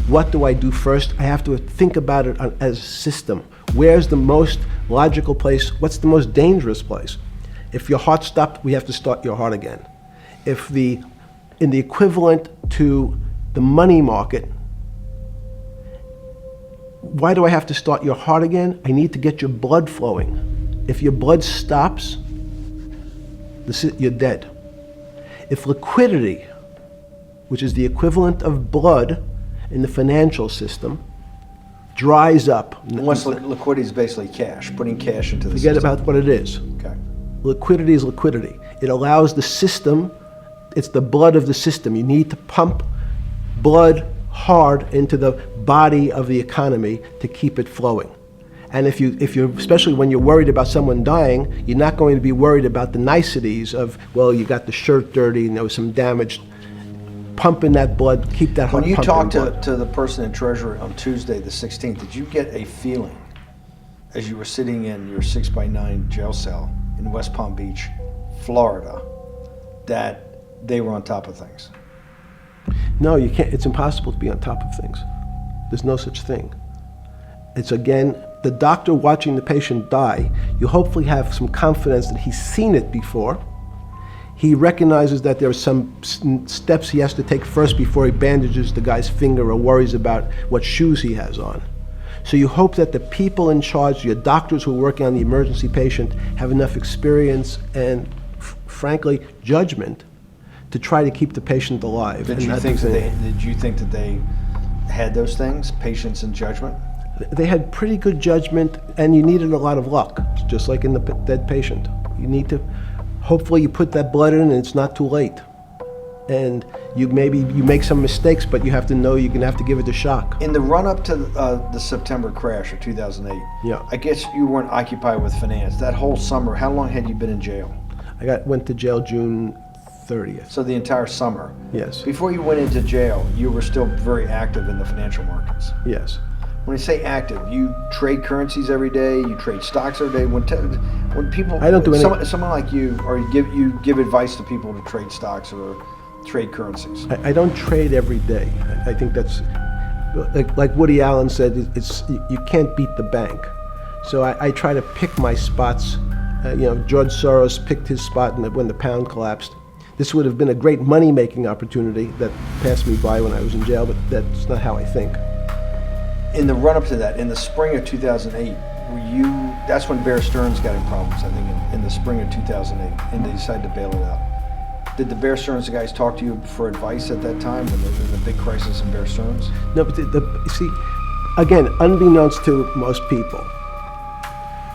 Speaker 3: What do I do first? I have to think about it as a system. Where's the most logical place? What's the most dangerous place? If your heart stopped, we have to start your heart again. In the equivalent to the money market, why do I have to start your heart again? I need to get your blood flowing. If your blood stops, you're dead. If liquidity, which is the equivalent of blood in the financial system, dries up.
Speaker 1: Once liquidity is basically cash, putting cash into the
Speaker 3: Forget
Speaker 1: system.
Speaker 3: about what it is.
Speaker 1: Okay.
Speaker 3: Liquidity is liquidity. It allows the system, it's the blood of the system. You need to pump blood hard into the body of the economy to keep it flowing. And if you're, especially when you're worried about someone dying, you're not going to be worried about the niceties of, well, you got the shirt dirty and there was some damage. Pump in that blood, keep that heart
Speaker 1: When you
Speaker 3: pumping
Speaker 1: talked
Speaker 3: blood.
Speaker 1: to the person in Treasury on Tuesday, the 16th, did you get a feeling as you were sitting in your 6x9 jail cell in West Palm Beach, Florida, that they were on top of things?
Speaker 3: No, you can't. It's impossible to be on top of things. There's no such thing. It's, again, the doctor watching the patient die. You hopefully have some confidence that he's seen it before. He recognizes that there are some steps he has to take first before he bandages the guy's finger or worries about what shoes he has on. So you hope that the people in charge, your doctors who are working on the emergency patient, have enough experience and, frankly, judgment to try to keep the patient alive.
Speaker 1: Did you think that they had those things, patience and judgment?
Speaker 3: They had pretty good judgment, and you needed a lot of luck, just like in the dead patient. You need to, hopefully you put that blood in and it's not too late. And you make some mistakes, but you have to know you're gonna have to give it a shock.
Speaker 1: In the run-up to the September crash of 2008,
Speaker 3: Yeah.
Speaker 1: I guess you weren't occupied with finance. That whole summer, how long had you been in jail?
Speaker 3: Went to jail June 30th.
Speaker 1: So the entire summer.
Speaker 3: Yes.
Speaker 1: Before you went into jail, you were still very active in the financial markets.
Speaker 3: Yes.
Speaker 1: When you say active, you trade currencies every day, you trade stocks every day. When people,
Speaker 3: I don't do any-
Speaker 1: someone like you, or you give advice to people to trade stocks or trade currencies.
Speaker 3: I don't trade every day. I think that's, like Woody Allen said, you can't beat the bank. So I try to pick my spots. George Soros picked his spot when the pound collapsed. This would have been a great money-making opportunity that passed me by when I was in jail, but that's not how I think.
Speaker 1: In the run-up to that, in the spring of 2008, that's when Bear Stearns got in problems, I think, in the spring of 2008, and they decided to bail it out. Did the Bear Stearns guys talk to you for advice at that time when there was a big crisis in Bear Stearns?
Speaker 3: No, but see, again, unbeknownst to most people,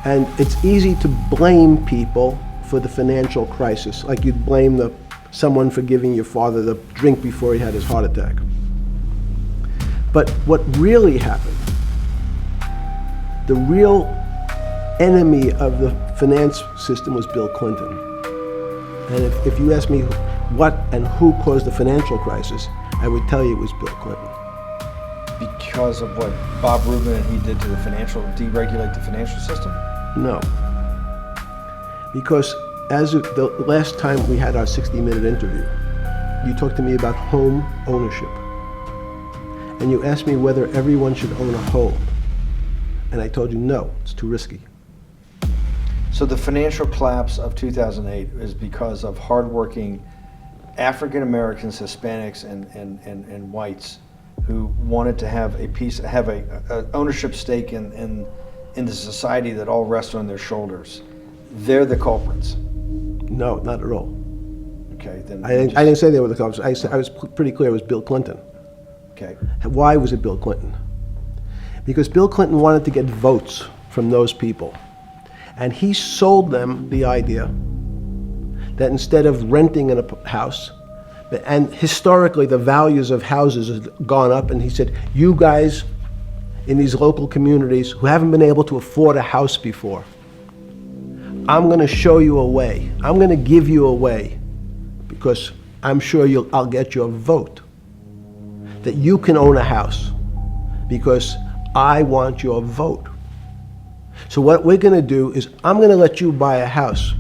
Speaker 3: and it's easy to blame people for the financial crisis, like you'd blame someone for giving your father the drink before he had his heart attack. But what really happened, the real enemy of the finance system was Bill Clinton. And if you ask me what and who caused the financial crisis, I would tell you it was Bill Clinton.
Speaker 1: Because of what Bob Rubin and he did to deregulate the financial system?
Speaker 3: No. Because as of the last time we had our 60-minute interview, you talked to me about home ownership. and you asked me whether everyone should own a home. And I told you, no, it's too risky.
Speaker 1: So the financial collapse of 2008 is because of hardworking African Americans, Hispanics, and whites who wanted to have a ownership stake in the society that all rests on their shoulders. They're the culprits.
Speaker 3: No, not at all.
Speaker 1: Okay, then
Speaker 3: I didn't say they were the culprits. I was pretty clear it was Bill Clinton.
Speaker 1: Okay.
Speaker 3: Why was it Bill Clinton? Because Bill Clinton wanted to get votes from those people. And he sold them the idea that instead of renting in a house, and historically the values of houses have gone up, and he said, you guys in these local communities who haven't been able to afford a house before, I'm going to show you a way. I'm going to give you a way, because I'm sure I'll get your vote, that you can own a house, because I want your vote. So what we're going to do is I'm going to let you buy a house,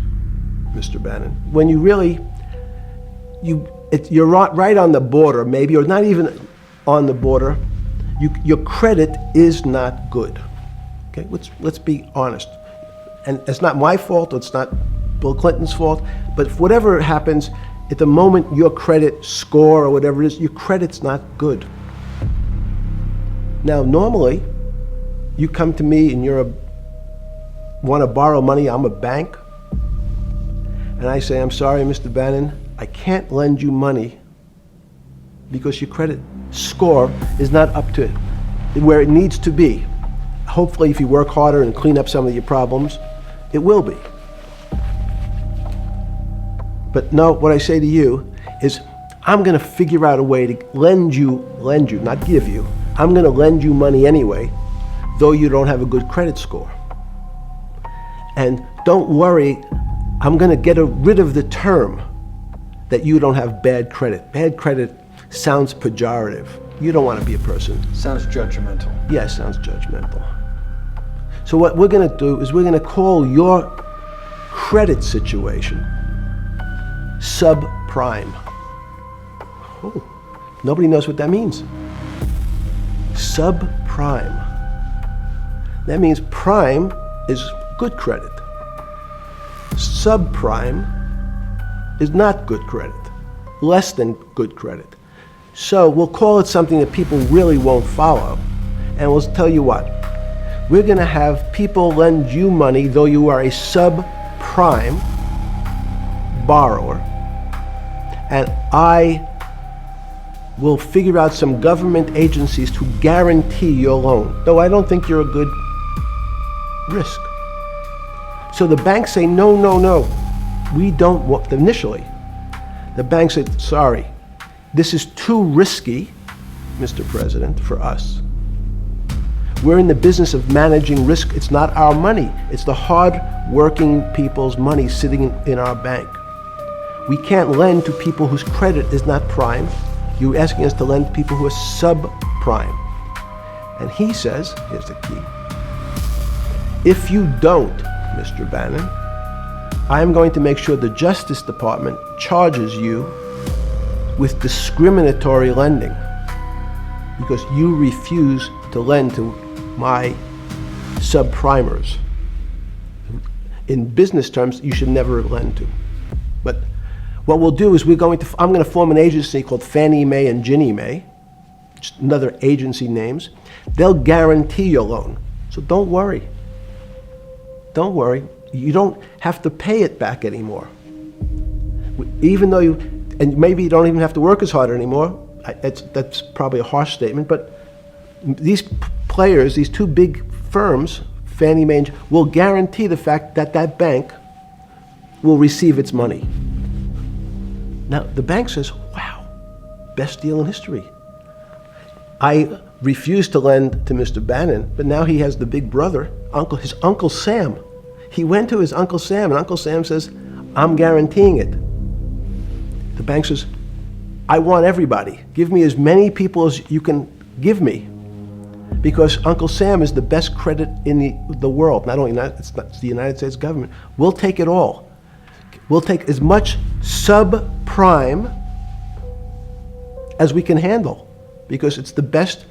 Speaker 3: Mr. Bannon, when you really, you're right on the border, maybe, or not even on the border. Your credit is not good. Okay, let's be honest. And it's not my fault, it's not Bill Clinton's fault, but whatever happens, at the moment your credit score or whatever it is, your credit's not good. Now, normally, you come to me and want to borrow money, I'm a bank, and I say, I'm sorry, Mr. Bannon, I can't lend you money because your credit score is not up to where it needs to be. Hopefully, if you work harder and clean up some of your problems, it will be. But no, what I say to you is, I'm going to figure out a way to lend you, not give you. I'm going to lend you money anyway, though you don't have a good credit score. And don't worry, I'm going to get rid of the term that you don't have bad credit. Bad credit sounds pejorative. You don't want to be a person.
Speaker 1: Sounds judgmental.
Speaker 3: Yes, sounds judgmental. So what we're going to do is we're going to call your credit situation subprime. Oh, nobody knows what that means. Subprime. That means prime is good credit. Subprime is not good credit, less than good credit. So we'll call it something that people really won't follow. And we'll tell you what, we're going to have people lend you money though you are a subprime borrower, and I will figure out some government agencies to guarantee your loan, though I don't think you're a good risk. So the banks say, no, we don't want, initially, the bank said, sorry, this is too risky, Mr. President, for us. We're in the business of managing risk. It's not our money. It's the hard-working people's money sitting in our bank. We can't lend to people whose credit is not prime. You're asking us to lend to people who are subprime. And he says, here's the key, if you don't, Mr. Bannon, I'm going to make sure the Justice Department charges you with discriminatory lending because you refuse to lend to my subprimers. In business terms, you should never lend to. But what we'll do is I'm going to form an agency called Fannie Mae and Ginnie Mae, just another agency names. They'll guarantee your loan. So don't worry. Don't worry. You don't have to pay it back anymore. Even though and maybe you don't even have to work as hard anymore. That's probably a harsh statement, but these players, these two big firms, Fannie Mae, will guarantee the fact that that bank will receive its money. Now, the bank says, wow, best deal in history. I refused to lend to Mr. Bannon, but now he has the big brother, his Uncle Sam. He went to his Uncle Sam, and Uncle Sam says, I'm guaranteeing it. The bank says, I want everybody. Give me as many people as you can give me. Because Uncle Sam is the best credit in the world. Not only it's the United States government. We'll take it all. We'll take as much subprime as we can handle. Because it's the best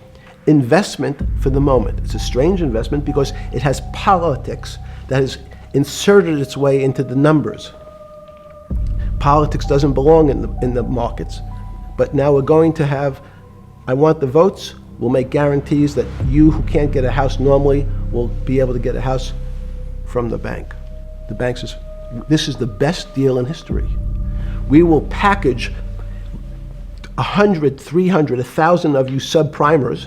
Speaker 3: investment for the moment. It's a strange investment because it has politics that has inserted its way into the numbers. Politics doesn't belong in the markets, but now we're going to have, I want the votes, we'll make guarantees that you who can't get a house normally will be able to get a house from the bank. The bank says, this is the best deal in history. We will package 100, 300, 1,000 of you subprimers,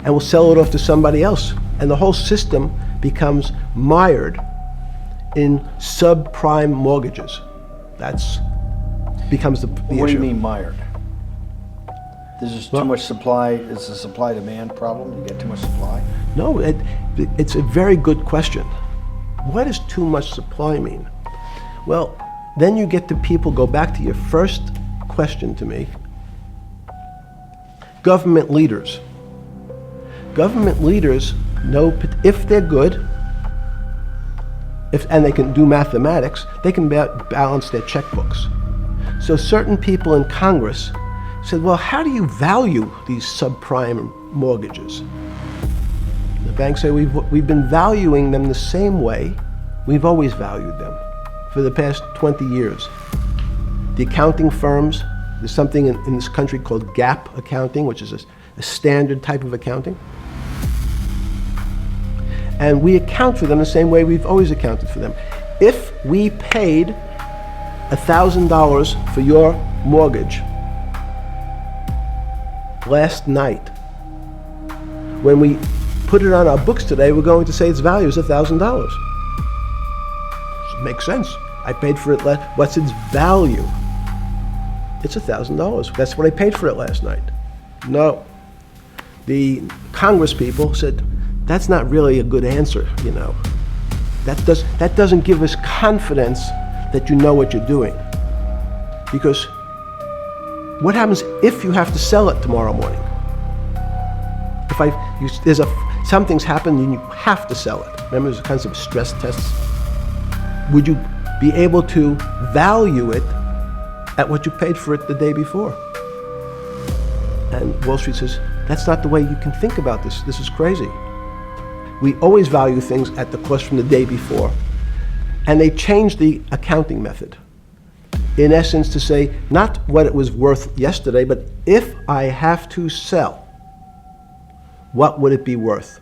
Speaker 3: and we'll sell it off to somebody else. And the whole system becomes mired in subprime mortgages. That's becomes the issue.
Speaker 1: What do you mean mired? There's just too
Speaker 3: Well-
Speaker 1: much supply. It's a supply-demand problem. You get too much supply.
Speaker 3: No, it's a very good question. What does too much supply mean? Well, then you get to people, go back to your first question to me. Government leaders. Government leaders know if they're good, and they can do mathematics, they can balance their checkbooks. So certain people in Congress said, well, how do you value these subprime mortgages? The banks say we've been valuing them the same way we've always valued them for the past 20 years. The accounting firms, there's something in this country called GAAP accounting, which is a standard type of accounting. And we account for them the same way we've always accounted for them. If we paid $1,000 for your mortgage last night, when we put it on our books today, we're going to say its value is $1,000. It makes sense. I paid for it what's its value? It's $1,000. That's what I paid for it last night. No. The Congress people said, that's not really a good answer, you know. That doesn't give us confidence that you know what you're doing. Because what happens if you have to sell it tomorrow morning? If something's happened and you have to sell it. Remember, there's a concept of stress tests. Would you be able to value it at what you paid for it the day before? And Wall Street says, that's not the way you can think about this. This is crazy. We always value things at the cost from the day before. And they changed the accounting method. In essence, to say, not what it was worth yesterday, but if I have to sell, what would it be worth?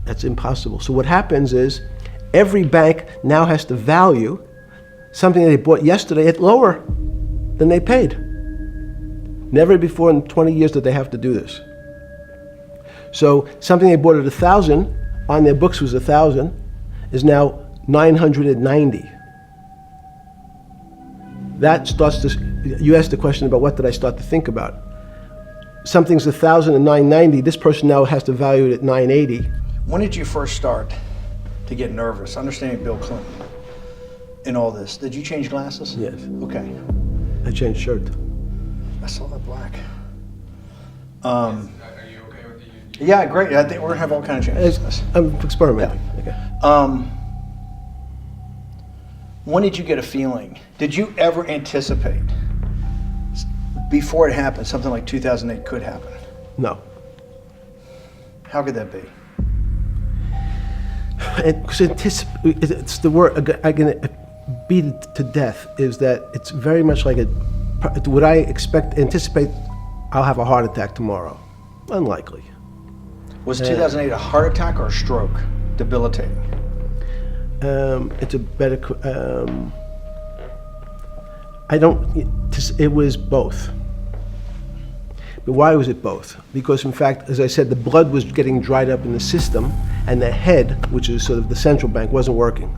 Speaker 3: That's impossible. So what happens is, every bank now has to value something that they bought yesterday at lower than they paid. Never before in 20 years did they have to do this. So something they bought at 1,000, on their books was 1,000, is now 990. That starts to, you asked the question about what did I start to think about. Something's 1,000 and 990, this person now has to value it at 980.
Speaker 1: When did you first start to get nervous, understanding Bill Clinton in all this? Did you change glasses?
Speaker 3: Yes.
Speaker 1: Okay.
Speaker 3: I changed shirt.
Speaker 1: I saw that black.
Speaker 2: Are you okay with the?
Speaker 1: Yeah, great. I think we're gonna have all kinds of changes.
Speaker 3: I'm experimenting. Okay.
Speaker 1: When did you get a feeling? Did you ever anticipate before it happened something like 2008 could happen?
Speaker 3: No.
Speaker 1: How could that be?
Speaker 3: It's the word, I can beat it to death, is that it's very much like would I anticipate I'll have a heart attack tomorrow? Unlikely.
Speaker 1: Was 2008 a heart attack or a stroke? Debilitating.
Speaker 3: It's a better, it was both. But why was it both? Because in fact, as I said, the blood was getting dried up in the system, and the head, which is sort of the central bank, wasn't working.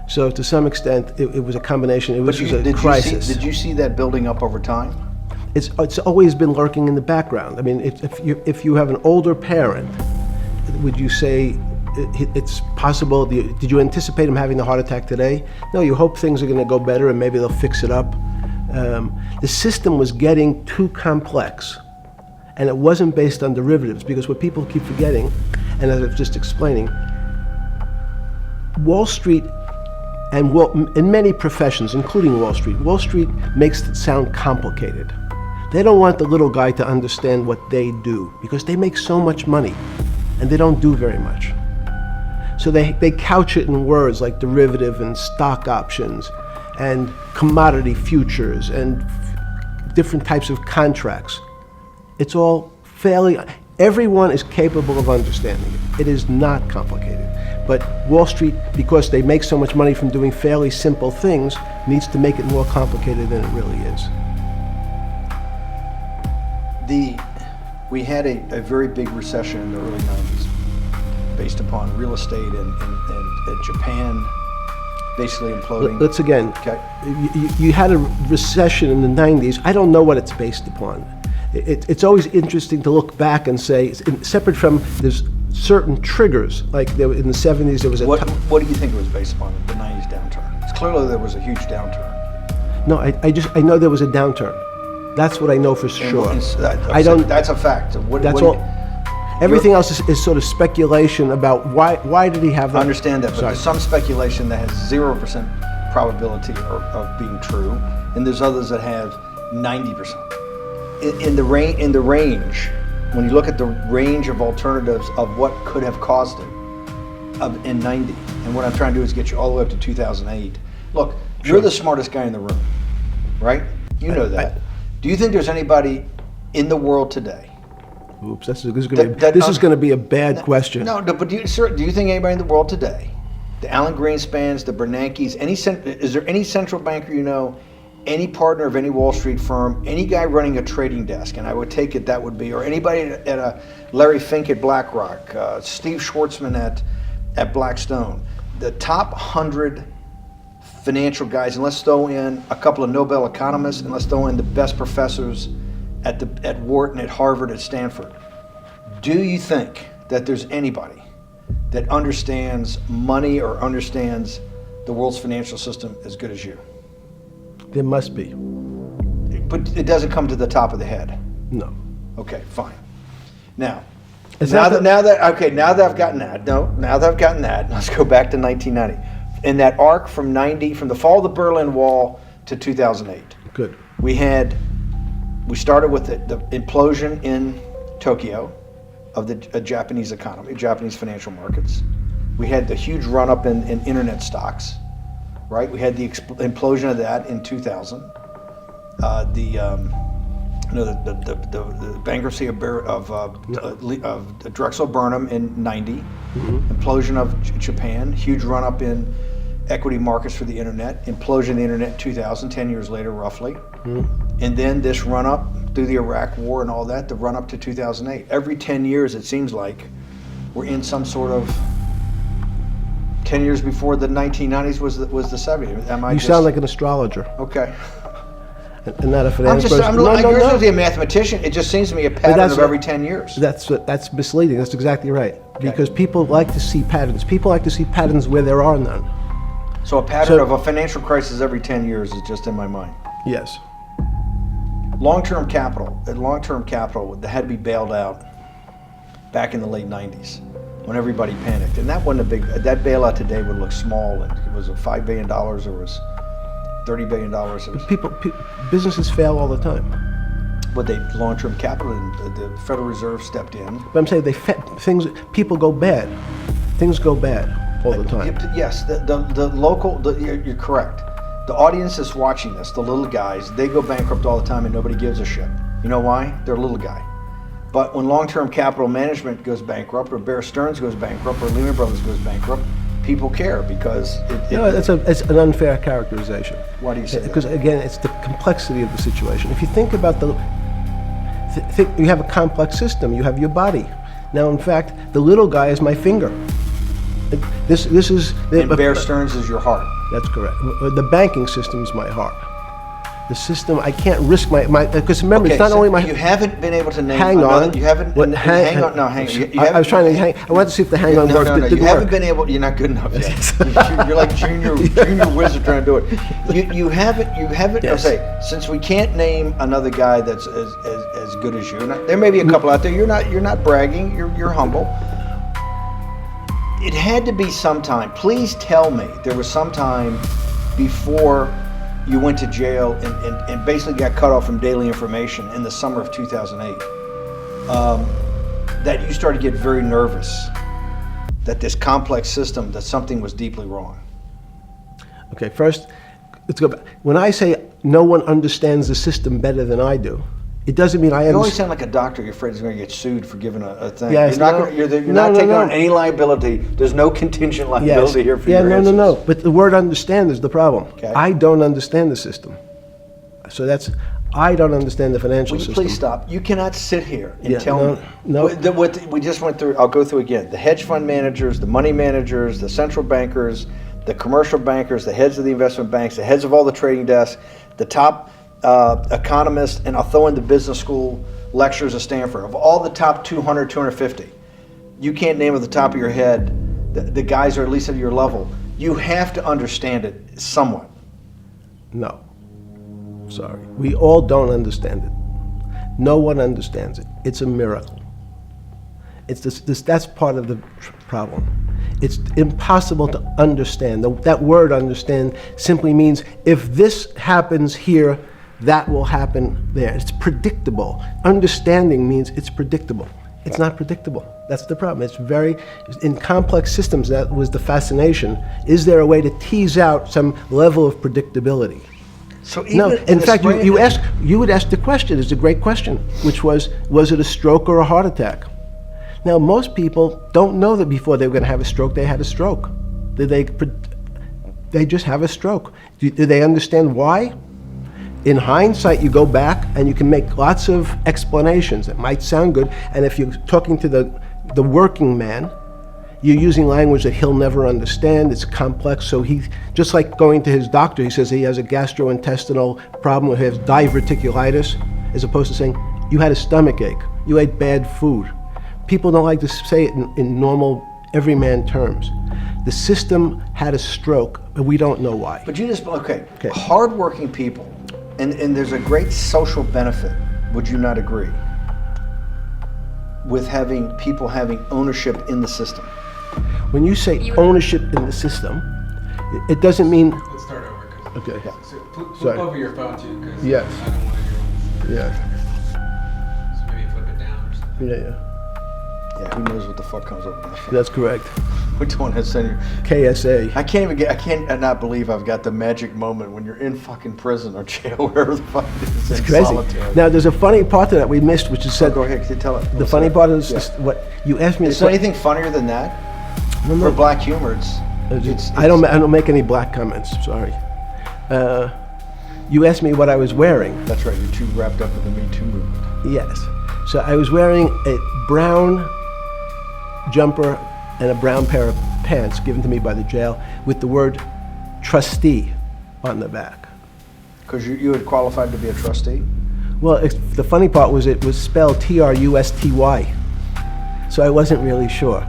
Speaker 3: So to some extent, it was a combination. It was a crisis.
Speaker 1: Did you see that building up over time?
Speaker 3: It's always been lurking in the background. I mean, if you have an older parent, would you say it's possible? Did you anticipate him having the heart attack today? No, you hope things are going to go better and maybe they'll fix it up. The system was getting too complex, and it wasn't based on derivatives, because what people keep forgetting, and as I was just explaining, Wall Street, and in many professions, including Wall Street makes it sound complicated. They don't want the little guy to understand what they do because they make so much money and they don't do very much. So they couch it in words like derivative and stock options and commodity futures and different types of contracts. It's all fairly, everyone is capable of understanding it. It is not complicated. But Wall Street, because they make so much money from doing fairly simple things, needs to make it more complicated than it really is.
Speaker 1: We had a very big recession in the early 90s based upon real estate and Japan basically imploding.
Speaker 3: Let's again,
Speaker 1: Okay.
Speaker 3: you had a recession in the 90s. I don't know what it's based upon. It's always interesting to look back and say, separate from there's certain triggers, like in the 70s there was a...
Speaker 1: What do you think it was based upon, the 90s downturn? It's clearly there was a huge downturn.
Speaker 3: No, I know there was a downturn. That's what I know for sure. I don't...
Speaker 1: That's a fact.
Speaker 3: That's all. Everything else is sort of speculation about why did he have that?
Speaker 1: I understand that, but
Speaker 3: Sorry.
Speaker 1: there's some speculation that has 0% probability of being true, and there's others that have 90%. In the range, when you look at the range of alternatives of what could have caused it in 90, and what I'm trying to do is get you all the way up to 2008. Look, you're the smartest guy in the room, right? You know that. Do you think there's anybody in the world today?
Speaker 3: Oops, this is going to be a bad question.
Speaker 1: No, but do you think anybody in the world today, the Alan Greenspans, the Bernankes, is there any central banker you know, any partner of any Wall Street firm, any guy running a trading desk, and I would take it that would be, or anybody at a Larry Fink at BlackRock, Steve Schwartzman at Blackstone, the top 100 financial guys, and let's throw in a couple of Nobel economists, and let's throw in the best professors at Wharton, at Harvard, at Stanford. Do you think that there's anybody that understands money or understands the world's financial system as good as you?
Speaker 3: There must be.
Speaker 1: But it doesn't come to the top of the head.
Speaker 3: No.
Speaker 1: Okay, fine. Now
Speaker 3: Now
Speaker 1: that I've gotten that, let's go back to 1990. In that arc from the fall of the Berlin Wall to 2008.
Speaker 3: Good.
Speaker 1: We started with the implosion in Tokyo of the Japanese economy, Japanese financial markets. We had the huge run-up in internet stocks, right? We had the implosion of that in 2000. The bankruptcy of Drexel Burnham in 90. Implosion of Japan, huge run-up in equity markets for the internet, implosion of the internet in 2000, 10 years later roughly. And then this run-up through the Iraq War and all that, the run-up to 2008. Every 10 years it seems like we're in some sort of 10 years before the 1990s was the 70s.
Speaker 3: You sound like an astrologer.
Speaker 1: Okay.
Speaker 3: And not a finance person.
Speaker 1: I'm not a mathematician. It just seems to me a pattern of every 10 years.
Speaker 3: That's misleading. That's exactly right. Okay. Because people like to see patterns. People like to see patterns where there are none.
Speaker 1: So a pattern of a financial crisis every 10 years is just in my mind.
Speaker 3: Yes.
Speaker 1: Long-term capital that had to be bailed out back in the late 90s when everybody panicked. And that wasn't that bailout today would look small. And it was a $5 billion or was $30 billion.
Speaker 3: Businesses fail all the time.
Speaker 1: But long-term capital, and the Federal Reserve stepped in.
Speaker 3: But I'm saying people go bad. Things go bad all the time.
Speaker 1: Yes, you're correct. The audience is watching this, the little guys, they go bankrupt all the time and nobody gives a shit. You know why? They're a little guy. But when long-term capital management goes bankrupt, or Bear Stearns goes bankrupt, or Lehman Brothers goes bankrupt, people care because
Speaker 3: it's an unfair characterization.
Speaker 1: Why do you say that?
Speaker 3: Because again, it's the complexity of the situation. If you think about you have a complex system. You have your body. Now, in fact, the little guy is my finger. This is.
Speaker 1: And Bear Stearns is your heart.
Speaker 3: That's correct. The banking system is my heart. The system, I can't risk because remember, it's not only my...
Speaker 1: You haven't been able to name...
Speaker 3: Hang on.
Speaker 1: You haven't... hang on.
Speaker 3: I was trying to hang... I wanted to see if the hang on worked.
Speaker 1: No. You haven't been able... You're not good enough yet. You're like junior wizard trying to do it. You haven't...
Speaker 3: Yes.
Speaker 1: I'll say, since we can't name another guy that's as good as you, there may be a couple out there. You're not bragging. You're humble. It had to be sometime. Please tell me there was some time before you went to jail and basically got cut off from daily information in the summer of 2008, that you started to get very nervous that this complex system, that something was deeply wrong?
Speaker 3: Okay, first, let's go back. When I say no one understands the system better than I do, it doesn't mean I
Speaker 1: You always
Speaker 3: understand.
Speaker 1: sound like a doctor. You're afraid he's going to get sued for giving a thing.
Speaker 3: Yes,
Speaker 1: you're not,
Speaker 3: no.
Speaker 1: gonna, you're
Speaker 3: No,
Speaker 1: not
Speaker 3: no,
Speaker 1: taking
Speaker 3: no.
Speaker 1: on any liability. There's no contingent
Speaker 3: Yes.
Speaker 1: liability here for
Speaker 3: Yeah,
Speaker 1: your
Speaker 3: no,
Speaker 1: answers.
Speaker 3: no, no. But the word understand is the problem.
Speaker 1: Okay.
Speaker 3: I don't understand the system. So I don't understand the financial
Speaker 1: Will you
Speaker 3: system.
Speaker 1: please stop? You cannot sit here and
Speaker 3: Yeah,
Speaker 1: tell
Speaker 3: no,
Speaker 1: me.
Speaker 3: no.
Speaker 1: What we just went through, I'll go through again. The hedge fund managers, the money managers, the central bankers, the commercial bankers, the heads of the investment banks, the heads of all the trading desks, the top economists, and I'll throw in the business school lecturers at Stanford. Of all the top 200, 250, you can't name at the top of your head the guys are at least at your level. You have to understand it somewhat.
Speaker 3: No. Sorry. We all don't understand it. No one understands it. It's a miracle. It's that's part of the problem. It's impossible to understand. That word understand simply means if this happens here, that will happen there. It's predictable. Understanding means it's predictable. It's not predictable. That's the problem. In complex systems, that was the fascination. Is there a way to tease out some level of predictability?
Speaker 1: So even
Speaker 3: No, in
Speaker 1: the
Speaker 3: fact,
Speaker 1: spread-
Speaker 3: you would ask the question, it's a great question, which was it a stroke or a heart attack? Now, most people don't know that before they were going to have a stroke, they had a stroke. They just have a stroke. Do they understand why? In hindsight, you go back and you can make lots of explanations. It might sound good, and if you're talking to the working man, you're using language that he'll never understand. It's complex, so he, just like going to his doctor, he says he has a gastrointestinal problem, or he has diverticulitis, as opposed to saying, you had a stomach ache, you ate bad food. People don't like to say it in normal, everyman terms. The system had a stroke, but we don't know why.
Speaker 1: But you just, okay. Hardworking people, and there's a great social benefit, would you not agree, with having people having ownership in the system?
Speaker 3: When you say ownership in the system, it doesn't mean,
Speaker 2: Let's start over. 'Cause-
Speaker 3: okay,
Speaker 2: So flip
Speaker 3: Sorry.
Speaker 2: over your phone too, because
Speaker 3: Yes.
Speaker 2: I don't want to hear.
Speaker 3: yeah,
Speaker 2: So maybe flip it down or something.
Speaker 3: yeah,
Speaker 1: Yeah, who knows what the fuck comes up with that phone?
Speaker 3: that's correct.
Speaker 1: We don't want to send you.
Speaker 3: KSA.
Speaker 1: I can't not believe I've got the magic moment when you're in fucking prison or jail, wherever the fuck it is,
Speaker 3: It's
Speaker 1: in
Speaker 3: crazy.
Speaker 1: solitary.
Speaker 3: Now, there's a funny part to that we missed, which is said,
Speaker 1: Go ahead, tell it.
Speaker 3: the funny part is
Speaker 1: Yeah.
Speaker 3: what you asked me.
Speaker 1: Is there anything funnier than that?
Speaker 3: No, no.
Speaker 1: For black humor,
Speaker 3: I don't make any black comments. Sorry. You asked me what I was wearing.
Speaker 1: That's right, you're too wrapped up in the Me Too movement.
Speaker 3: Yes. So I was wearing a brown jumper and a brown pair of pants given to me by the jail with the word trustee on the back.
Speaker 1: Because you had qualified to be a trustee?
Speaker 3: Well, the funny part was it was spelled Trusty. So I wasn't really sure.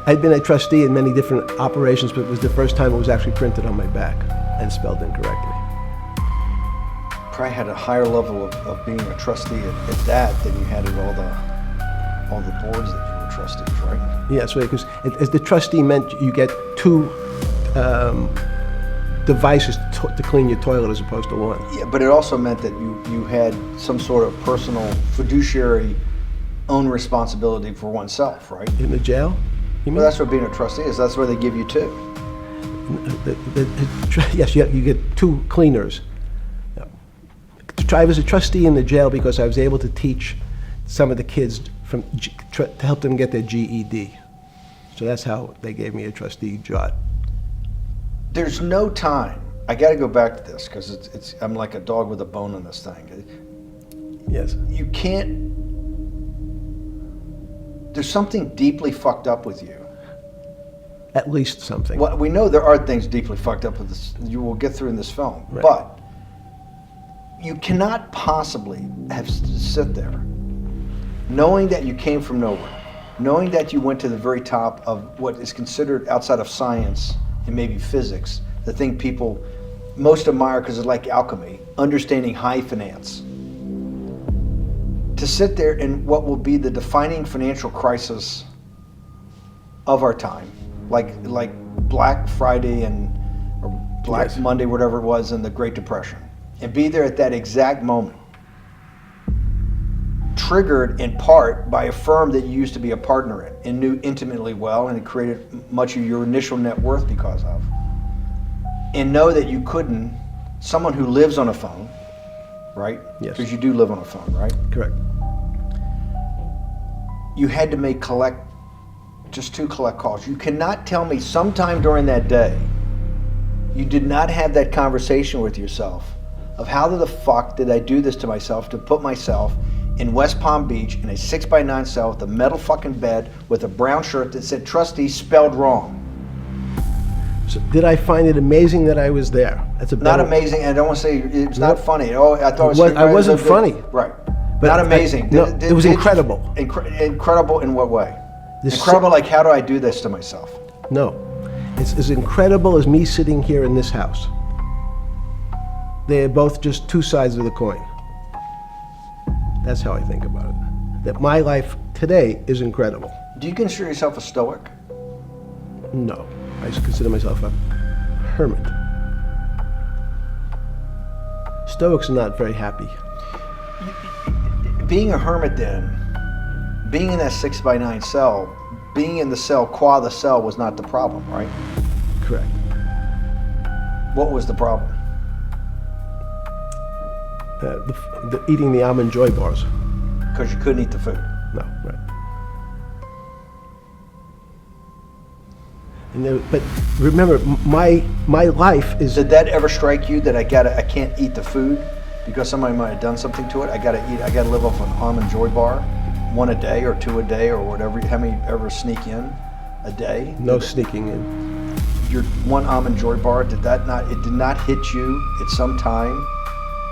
Speaker 3: I'd been a trustee in many different operations, but it was the first time it was actually printed on my back and spelled incorrectly.
Speaker 1: Probably had a higher level of being a trustee at that than you had at all the boards that you were trustees, right?
Speaker 3: Yes, right, because as the trustee meant you get two devices to clean your toilet as opposed to one.
Speaker 1: Yeah, but it also meant that you had some sort of personal fiduciary own responsibility for oneself, right?
Speaker 3: In the jail? You mean?
Speaker 1: Well, that's what being a trustee is. That's where they give you two.
Speaker 3: Yes, you get two cleaners. Yeah. I was a trustee in the jail because I was able to teach some of the kids to help them get their GED. So that's how they gave me a trustee job. There's
Speaker 1: There's no time. I got to go back to this because I'm like a dog with a bone in this thing.
Speaker 3: Yes.
Speaker 1: You can't. There's something deeply fucked up with you.
Speaker 3: At least something.
Speaker 1: Well, we know there are things deeply fucked up with this. You will get through in this film,
Speaker 3: Right.
Speaker 1: but you cannot possibly have to sit there, knowing that you came from nowhere, knowing that you went to the very top of what is considered outside of science and maybe physics, the thing people most admire because it's like alchemy, understanding high finance. To sit there in what will be the defining financial crisis of our time, like Black Friday and Black
Speaker 3: Yes.
Speaker 1: Monday, whatever it was, in the Great Depression, and be there at that exact moment, triggered in part by a firm that you used to be a partner in and knew intimately well, and it created much of your initial net worth because of, and know that you couldn't, someone who lives on a phone, right?
Speaker 3: Yes.
Speaker 1: Because you do live on a phone, right?
Speaker 3: Correct.
Speaker 1: You had to make just 2 collect calls. You cannot tell me sometime during that day you did not have that conversation with yourself of how the fuck did I do this to myself to put myself in West Palm Beach in a 6x9 cell with a metal fucking bed with a brown shirt that said trustee spelled wrong.
Speaker 3: So did I find it amazing that I was there? That's a
Speaker 1: Not
Speaker 3: better-
Speaker 1: amazing, I don't want to say it's not
Speaker 3: Nope.
Speaker 1: funny. Oh, I thought it was
Speaker 3: I wasn't funny.
Speaker 1: Right.
Speaker 3: But
Speaker 1: Not
Speaker 3: I-
Speaker 1: amazing.
Speaker 3: no, it was incredible.
Speaker 1: Incredible in what way?
Speaker 3: This-
Speaker 1: Incredible like how do I do this to myself?
Speaker 3: No. It's as incredible as me sitting here in this house. They are both just 2 sides of the coin. That's how I think about it. That my life today is incredible.
Speaker 1: Do you consider yourself a stoic?
Speaker 3: No. I just consider myself a hermit. Stoics are not very happy.
Speaker 1: Being a hermit then, being in that 6x9 cell, being in the cell qua the cell was not the problem, right?
Speaker 3: Correct.
Speaker 1: What was the problem?
Speaker 3: The eating the almond joy bars.
Speaker 1: Because you couldn't eat the food.
Speaker 3: No, right. And but remember, my life is.
Speaker 1: Did that ever strike you that I can't eat the food because somebody might have done something to it? I gotta live off an almond joy bar, 1 a day or 2 a day or whatever. How many ever sneak in a day?
Speaker 3: No sneaking in.
Speaker 1: Your 1 almond joy bar, it did not hit you at some time?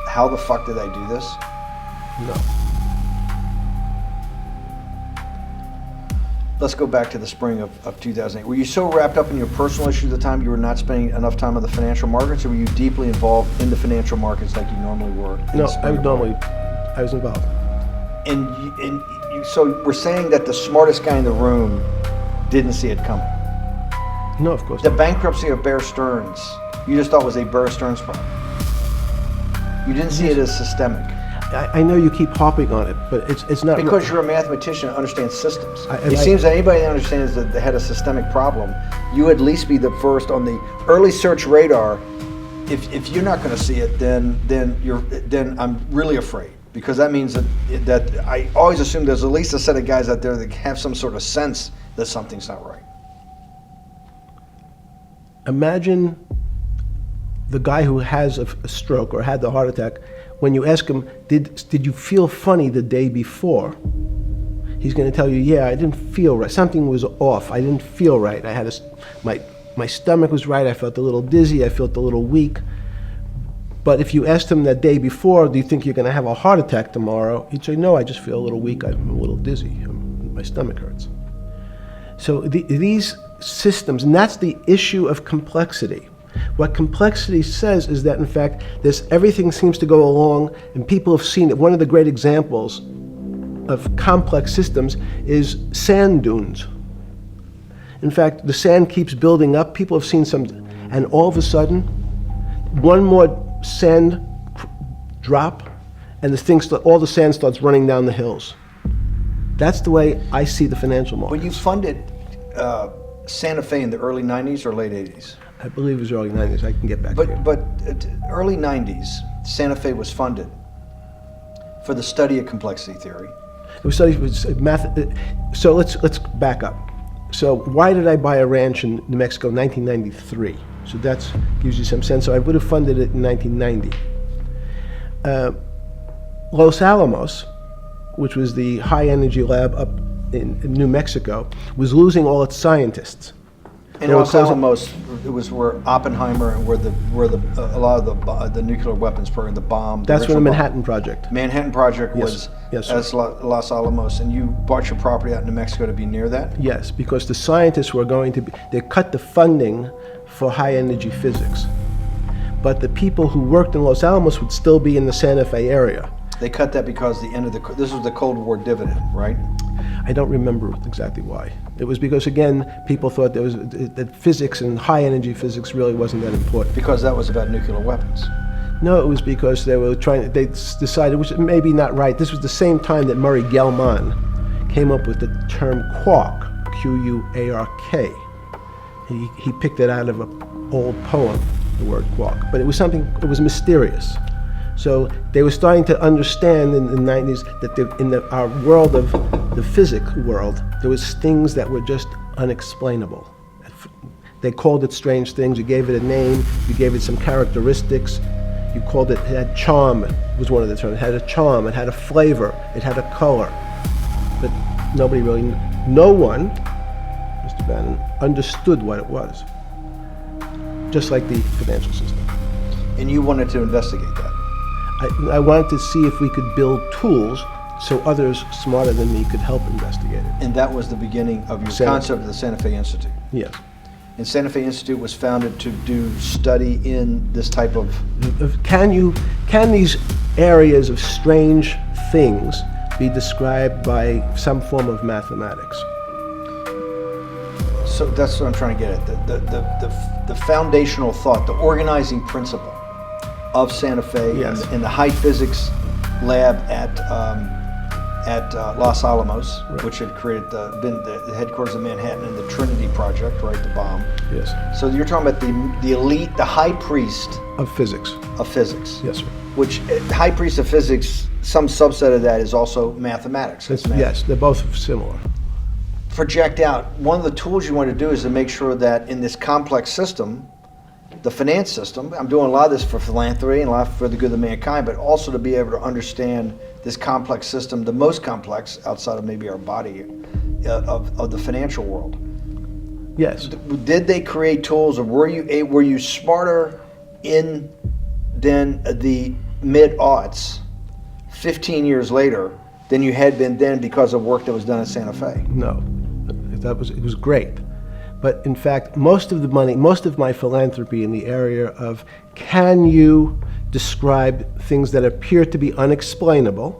Speaker 1: How the fuck did I do this?
Speaker 3: No.
Speaker 1: Let's go back to the spring of 2008. Were you so wrapped up in your personal issues at the time you were not spending enough time on the financial markets, or were you deeply involved in the financial markets like you normally were? in
Speaker 3: No,
Speaker 1: the spring of-
Speaker 3: I was involved.
Speaker 1: So we're saying that the smartest guy in the room didn't see it coming.
Speaker 3: No, of course
Speaker 1: The
Speaker 3: not.
Speaker 1: bankruptcy of Bear Stearns, you just thought was a Bear Stearns problem. You didn't see it as systemic.
Speaker 3: I know you keep harping on it, but it's not.
Speaker 1: Because you're a mathematician and understands systems.
Speaker 3: I-
Speaker 1: It seems that anybody that understands that they had a systemic problem, you would at least be the first on the early search radar. If you're not going to see it, then I'm really afraid, because that means that I always assume there's at least a set of guys out there that have some sort of sense that something's not right.
Speaker 3: Imagine the guy who has a stroke or had the heart attack. When you ask him, did you feel funny the day before? He's going to tell you, yeah, I didn't feel right. Something was off. I didn't feel right. I had my stomach was right. I felt a little dizzy. I felt a little weak. But if you asked him that day before, do you think you're going to have a heart attack tomorrow? He'd say, no, I just feel a little weak. I'm a little dizzy. My stomach hurts. So these systems, and that's the issue of complexity. What complexity says is that, in fact, everything seems to go along, and people have seen it. One of the great examples of complex systems is sand dunes. In fact, the sand keeps building up. People have seen some, and all of a sudden, one more sand drop, and all the sand starts running down the hills. That's the way I see the financial market.
Speaker 1: When you funded Santa Fe in the early 90s or late 80s?
Speaker 3: I believe it was early 90s. I can get back to you.
Speaker 1: But early 90s, Santa Fe was funded for the study of complexity theory.
Speaker 3: It was studied with math. So let's back up. So why did I buy a ranch in New Mexico in 1993? So that gives you some sense. So I would have funded it in 1990. Los Alamos, which was the high energy lab up in New Mexico, was losing all its scientists.
Speaker 1: In
Speaker 3: They were
Speaker 1: Los
Speaker 3: closing-
Speaker 1: Alamos, it was where Oppenheimer and where a lot of the nuclear weapons program, the bomb.
Speaker 3: That's when the
Speaker 1: original bomb.
Speaker 3: Manhattan Project.
Speaker 1: Manhattan Project
Speaker 3: Yes.
Speaker 1: was
Speaker 3: Yes, sir.
Speaker 1: as Los Alamos, and you bought your property out in New Mexico to be near that?
Speaker 3: Yes, because the scientists were going to be, they cut the funding for high energy physics. But the people who worked in Los Alamos would still be in the Santa Fe area.
Speaker 1: They cut that because this was the Cold War dividend, right?
Speaker 3: I don't remember exactly why. It was because, again, people thought that physics and high-energy physics really wasn't that important.
Speaker 1: Because that was about nuclear weapons.
Speaker 3: No, it was because they decided, which may be not right, this was the same time that Murray Gell-Mann came up with the term quark, Q-U-A-R-K. He picked it out of an old poem, the word quark. But it was mysterious. So they were starting to understand in the 90s that our world of the physics world, there was things that were just unexplainable. They called it strange things. You gave it a name. You gave it some characteristics. You called it had charm, was one of the terms. It had a charm. It had a flavor. It had a color. But no one, Mr. Bannon, understood what it was. Just like the financial system.
Speaker 1: And you wanted to investigate that.
Speaker 3: I wanted to see if we could build tools so others smarter than me could help investigate it.
Speaker 1: And that was the beginning of your concept of the Santa Fe Institute.
Speaker 3: Yes.
Speaker 1: And Santa Fe Institute was founded to do study in this type of...
Speaker 3: Can these areas of strange things be described by some form of mathematics?
Speaker 1: So that's what I'm trying to get at. The foundational thought, the organizing principle of Santa Fe,
Speaker 3: yes,
Speaker 1: in the high physics lab at Los Alamos, right, which had been the headquarters of Manhattan, and the Trinity Project, right, the bomb.
Speaker 3: Yes.
Speaker 1: So you're talking about the elite, the high priest
Speaker 3: of physics.
Speaker 1: Of physics.
Speaker 3: Yes, sir.
Speaker 1: Which high priest of physics, some subset of that is also mathematics.
Speaker 3: Yes, they're both similar.
Speaker 1: Project out. One of the tools you want to do is to make sure that in this complex system, the finance system, I'm doing a lot of this for philanthropy and a lot for the good of mankind, but also to be able to understand this complex system, the most complex outside of maybe our body, of the financial world.
Speaker 3: Yes.
Speaker 1: Did they create tools, or were you smarter in then the mid-aughts, 15 years later, than you had been then because of work that was done at Santa Fe?
Speaker 3: No, it was great. But in fact, most of my philanthropy in the area of, can you describe things that appear to be unexplainable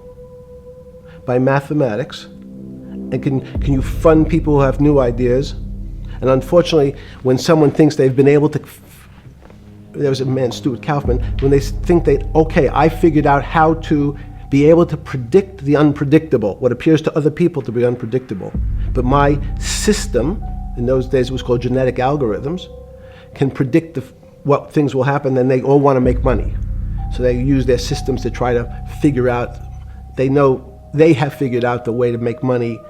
Speaker 3: by mathematics, and can you fund people who have new ideas? And unfortunately, when someone thinks they've been able to, there was a man, Stuart Kaufman, when they think okay, I figured out how to be able to predict the unpredictable, what appears to other people to be unpredictable. But my system, in those days it was called genetic algorithms, can predict what things will happen, and they all want to make money. So they use their systems to try to figure out, they know they have figured out the way to make money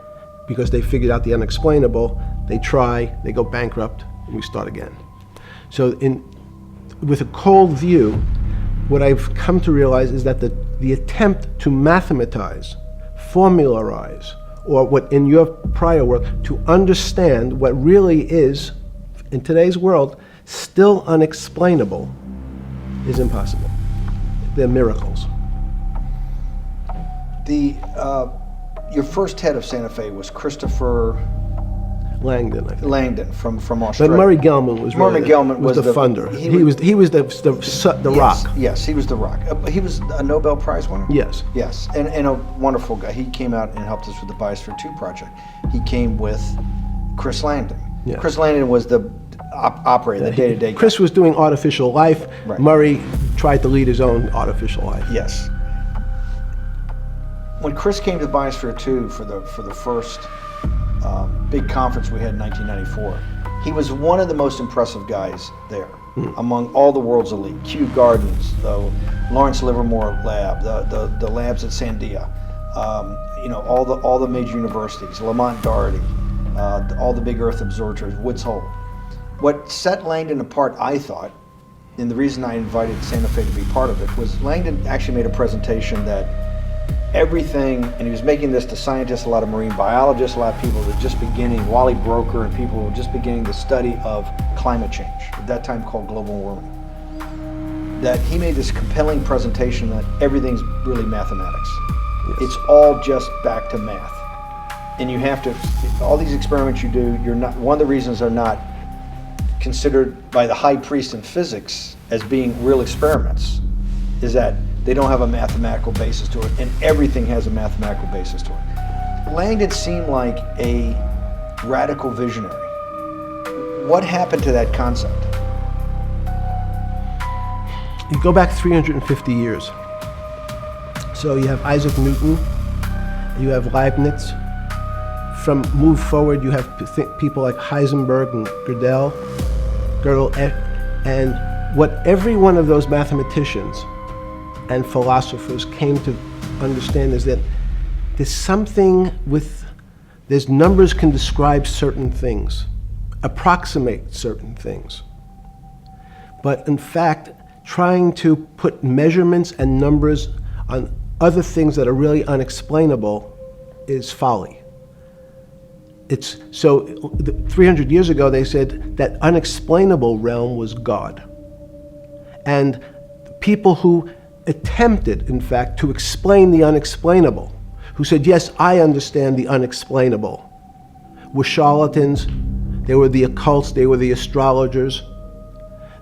Speaker 3: because they figured out the unexplainable. They try, they go bankrupt, and we start again. So with a cold view, what I've come to realize is that the attempt to mathematize, formularize, or what in your prior world, to understand what really is, in today's world, still unexplainable, is impossible. They're miracles.
Speaker 1: Your first head of Santa Fe was Christopher
Speaker 3: Langdon, I think.
Speaker 1: Langdon from Australia.
Speaker 3: But Murray Gell-Mann was the funder. He was the rock.
Speaker 1: Yes, he was the rock. He was a Nobel Prize winner?
Speaker 3: Yes.
Speaker 1: Yes, and a wonderful guy. He came out and helped us with the Biosphere 2 project. He came with Chris Langdon.
Speaker 3: Yeah.
Speaker 1: Chris Langdon was the operator, the day-to-day guy.
Speaker 3: Chris was doing artificial life.
Speaker 1: Right.
Speaker 3: Murray tried to lead his own artificial life.
Speaker 1: Yes. When Chris came to Biosphere 2 for the first big conference we had in 1994, he was one of the most impressive guys there, among all the world's elite. Kew Gardens, the Lawrence Livermore lab, the labs at Sandia, all the major universities, Lamont Doherty, all the big Earth observatories, Woods Hole. What set Langdon apart, I thought, and the reason I invited Santa Fe to be part of it, was Langdon actually made a presentation that everything, and he was making this to scientists, a lot of marine biologists, a lot of people that were just beginning, Wally Broker, and people who were just beginning the study of climate change, at that time called global warming. That he made this compelling presentation that everything's really mathematics. Yes. It's all just back to math. And you have to, all these experiments you do, one of the reasons they're not considered by the high priest in physics as being real experiments is that they don't have a mathematical basis to it, and everything has a mathematical basis to it. Langdon seemed like a radical visionary. What happened to that concept?
Speaker 3: You go back 350 years. So you have Isaac Newton, you have Leibniz. From move forward, you have people like Heisenberg and Gödel, and what every one of those mathematicians and philosophers came to understand is that there's numbers can describe certain things, approximate certain things. But in fact, trying to put measurements and numbers on other things that are really unexplainable is folly. 300 years ago, they said that unexplainable realm was God. And people who attempted, in fact, to explain the unexplainable, who said, yes, I understand the unexplainable, were charlatans, they were the occults, they were the astrologers,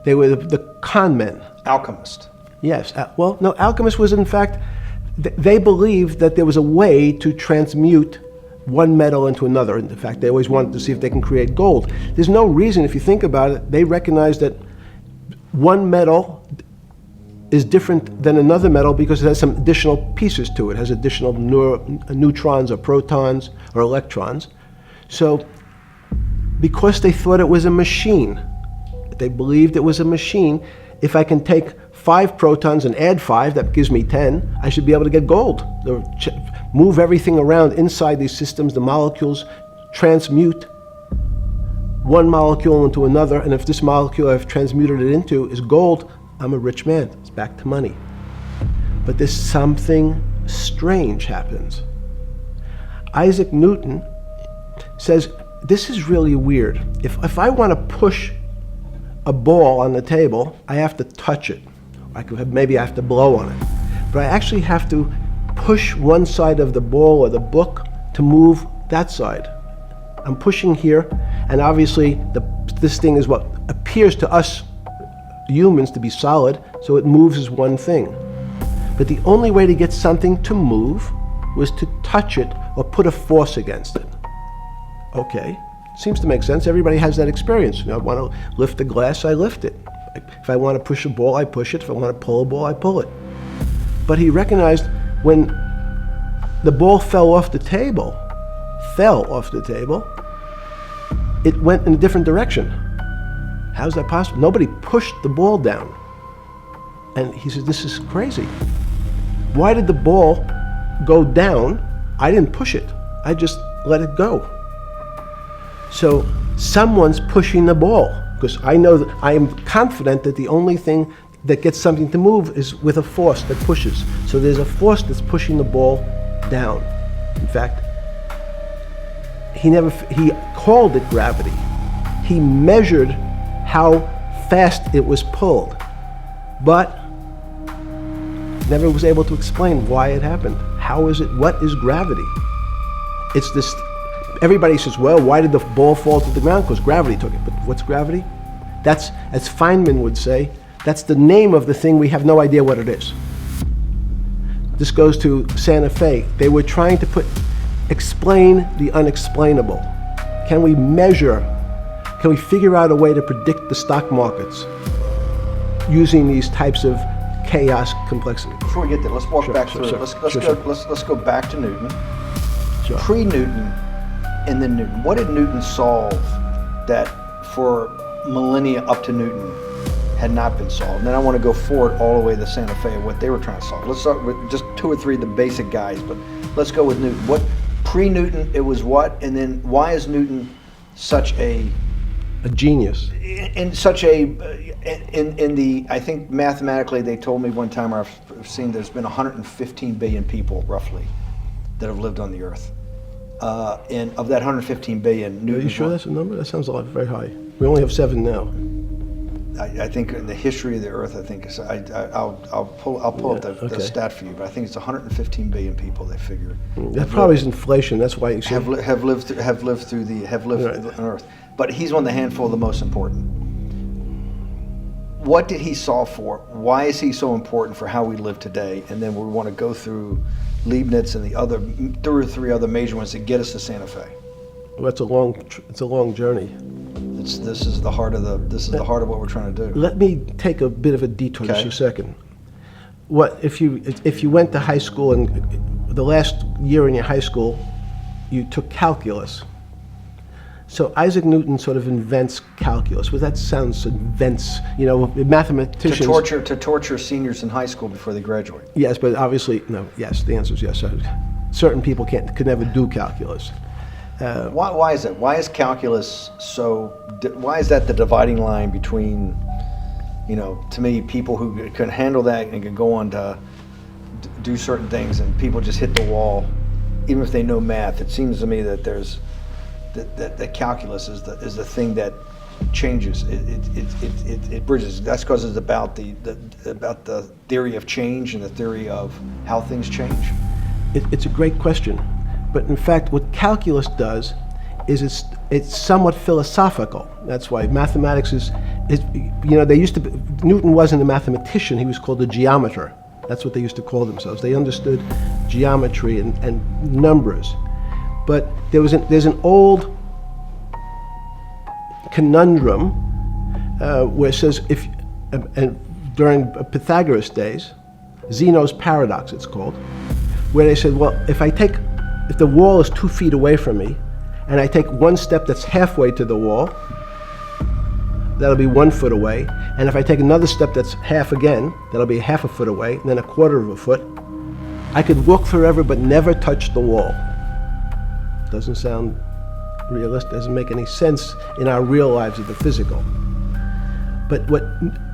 Speaker 3: they were the con men.
Speaker 1: Alchemist.
Speaker 3: Yes, no, alchemist was in fact, they believed that there was a way to transmute one metal into another. In fact, they always wanted to see if they can create gold. There's no reason, if you think about it, they recognize that one metal is different than another metal because it has some additional pieces to it. It has additional neutrons or protons or electrons. So, because they thought it was a machine, they believed it was a machine, if I can take 5 protons and add 5, that gives me 10, I should be able to get gold. Move everything around inside these systems, the molecules transmute one molecule into another, and if this molecule I've transmuted it into is gold, I'm a rich man. It's back to money. But there's something strange happens. Isaac Newton says, this is really weird. If I want to push a ball on the table, I have to touch it. Maybe I have to blow on it. But I actually have to push one side of the ball or the book to move that side. I'm pushing here, and obviously this thing is what appears to us humans to be solid, so it moves as one thing. But the only way to get something to move was to touch it or put a force against it. Okay, seems to make sense. Everybody has that experience. I want to lift a glass, I lift it. If I want to push a ball, I push it. If I want to pull a ball, I pull it. But he recognized when the ball fell off the table, it went in a different direction. How's that possible? Nobody pushed the ball down. And he said, this is crazy. Why did the ball go down? I didn't push it. I just let it go. So someone's pushing the ball, because I know that I am confident that the only thing that gets something to move is with a force that pushes. So there's a force that's pushing the ball down. In fact, he called it gravity. He measured how fast it was pulled, but never was able to explain why it happened. How is it? What is gravity? It's this. Everybody says, well, why did the ball fall to the ground? Because gravity took it. But what's gravity? That's, as Feynman would say, that's the name of the thing. We have no idea what it is. This goes to Santa Fe. They were trying to explain the unexplainable. Can we measure? Can we figure out a way to predict the stock markets using these types of chaos complexity?
Speaker 1: Before we get there, let's walk back through it. Let's go back to Newton.
Speaker 3: Sure.
Speaker 1: Pre-Newton and then Newton. What did Newton solve that for millennia up to Newton had not been solved? And then I want to go forward all the way to Santa Fe and what they were trying to solve. Let's start with just 2 or 3 of the basic guys, but let's go with Newton. What pre-Newton it was what, and then why is Newton such a
Speaker 3: genius?
Speaker 1: In such a in the, I think mathematically they told me one time, I've seen there's been 115 billion people roughly that have lived on the earth. And of that 115 billion, Newton.
Speaker 3: Are you sure that's a number? That sounds a lot very high. We only have 7 now.
Speaker 1: I think in the history of the earth, I think it's, I'll pull up the stat for you, but I think it's 115 billion people. They figure
Speaker 3: that probably is inflation. That's why you see
Speaker 1: have lived on Earth. But he's one of the handful of the most important. What did he solve for? Why is he so important for how we live today? And then we want to go through Leibniz and the other 2 or 3 other major ones that get us to Santa Fe?
Speaker 3: Well, it's a long journey.
Speaker 1: This is the heart of what we're trying to do.
Speaker 3: Let me take a bit of a detour just
Speaker 1: Okay.
Speaker 3: a second. What if you went to high school and the last year in your high school, you took calculus? So Isaac Newton sort of invents calculus. Well, that sounds invents. Mathematicians.
Speaker 1: To torture seniors in high school before they graduate.
Speaker 3: Yes, but obviously no. Yes, the answer is yes. Certain people could never do calculus.
Speaker 1: Why is it? Why is calculus so? Why is that the dividing line between, to me, people who can handle that and can go on to do certain things, and people just hit the wall, even if they know math? It seems to me that there's that calculus is the thing that changes. It bridges. That's because it's about the theory of change and the theory of how things change.
Speaker 3: It's a great question. But in fact, what calculus does is it's somewhat philosophical. That's why mathematics is Newton wasn't a mathematician, he was called a geometer. That's what they used to call themselves. They understood geometry and numbers. But there's an old conundrum where it says during Pythagoras' days, Zeno's paradox it's called, where they said, well, if the wall is 2 feet away from me, and I take one step that's halfway to the wall, that'll be 1 foot away. And if I take another step that's half again, that'll be half a foot away, and then a quarter of a foot. I could walk forever but never touch the wall. Doesn't sound realistic, doesn't make any sense in our real lives of the physical. But what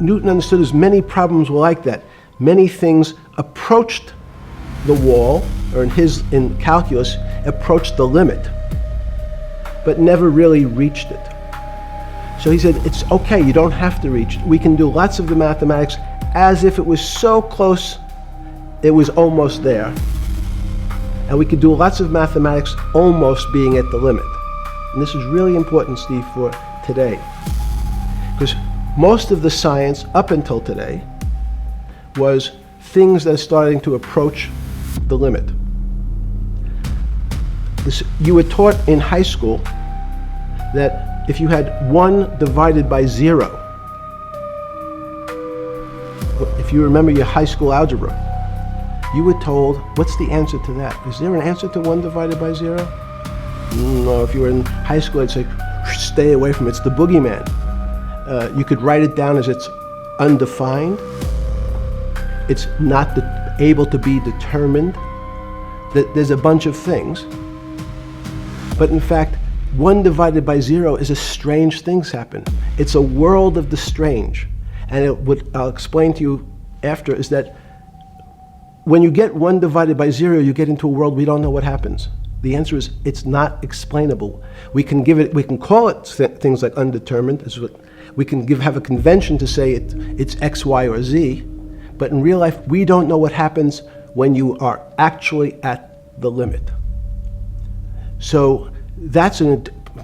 Speaker 3: Newton understood is many problems were like that. Many things approached the wall, or in calculus, approached the limit, but never really reached it. So he said, it's okay, you don't have to reach it. We can do lots of the mathematics as if it was so close, it was almost there. And we could do lots of mathematics almost being at the limit. And this is really important, Steve, for today. Because most of the science up until today was things that are starting to approach the limit. You were taught in high school that if you had 1 divided by 0, if you remember your high school algebra, you were told, what's the answer to that? Is there an answer to 1 divided by 0? No, if you were in high school, I'd say, stay away from it. It's the boogeyman. You could write it down as it's undefined. It's not able to be determined. There's a bunch of things. But in fact, 1 divided by 0 is a strange things happen. It's a world of the strange. And what I'll explain to you after is that when you get 1 divided by 0, you get into a world we don't know what happens. The answer is it's not explainable. We can call it things like undetermined. We can have a convention to say it's X, Y, or Z. But in real life, we don't know what happens when you are actually at the limit. So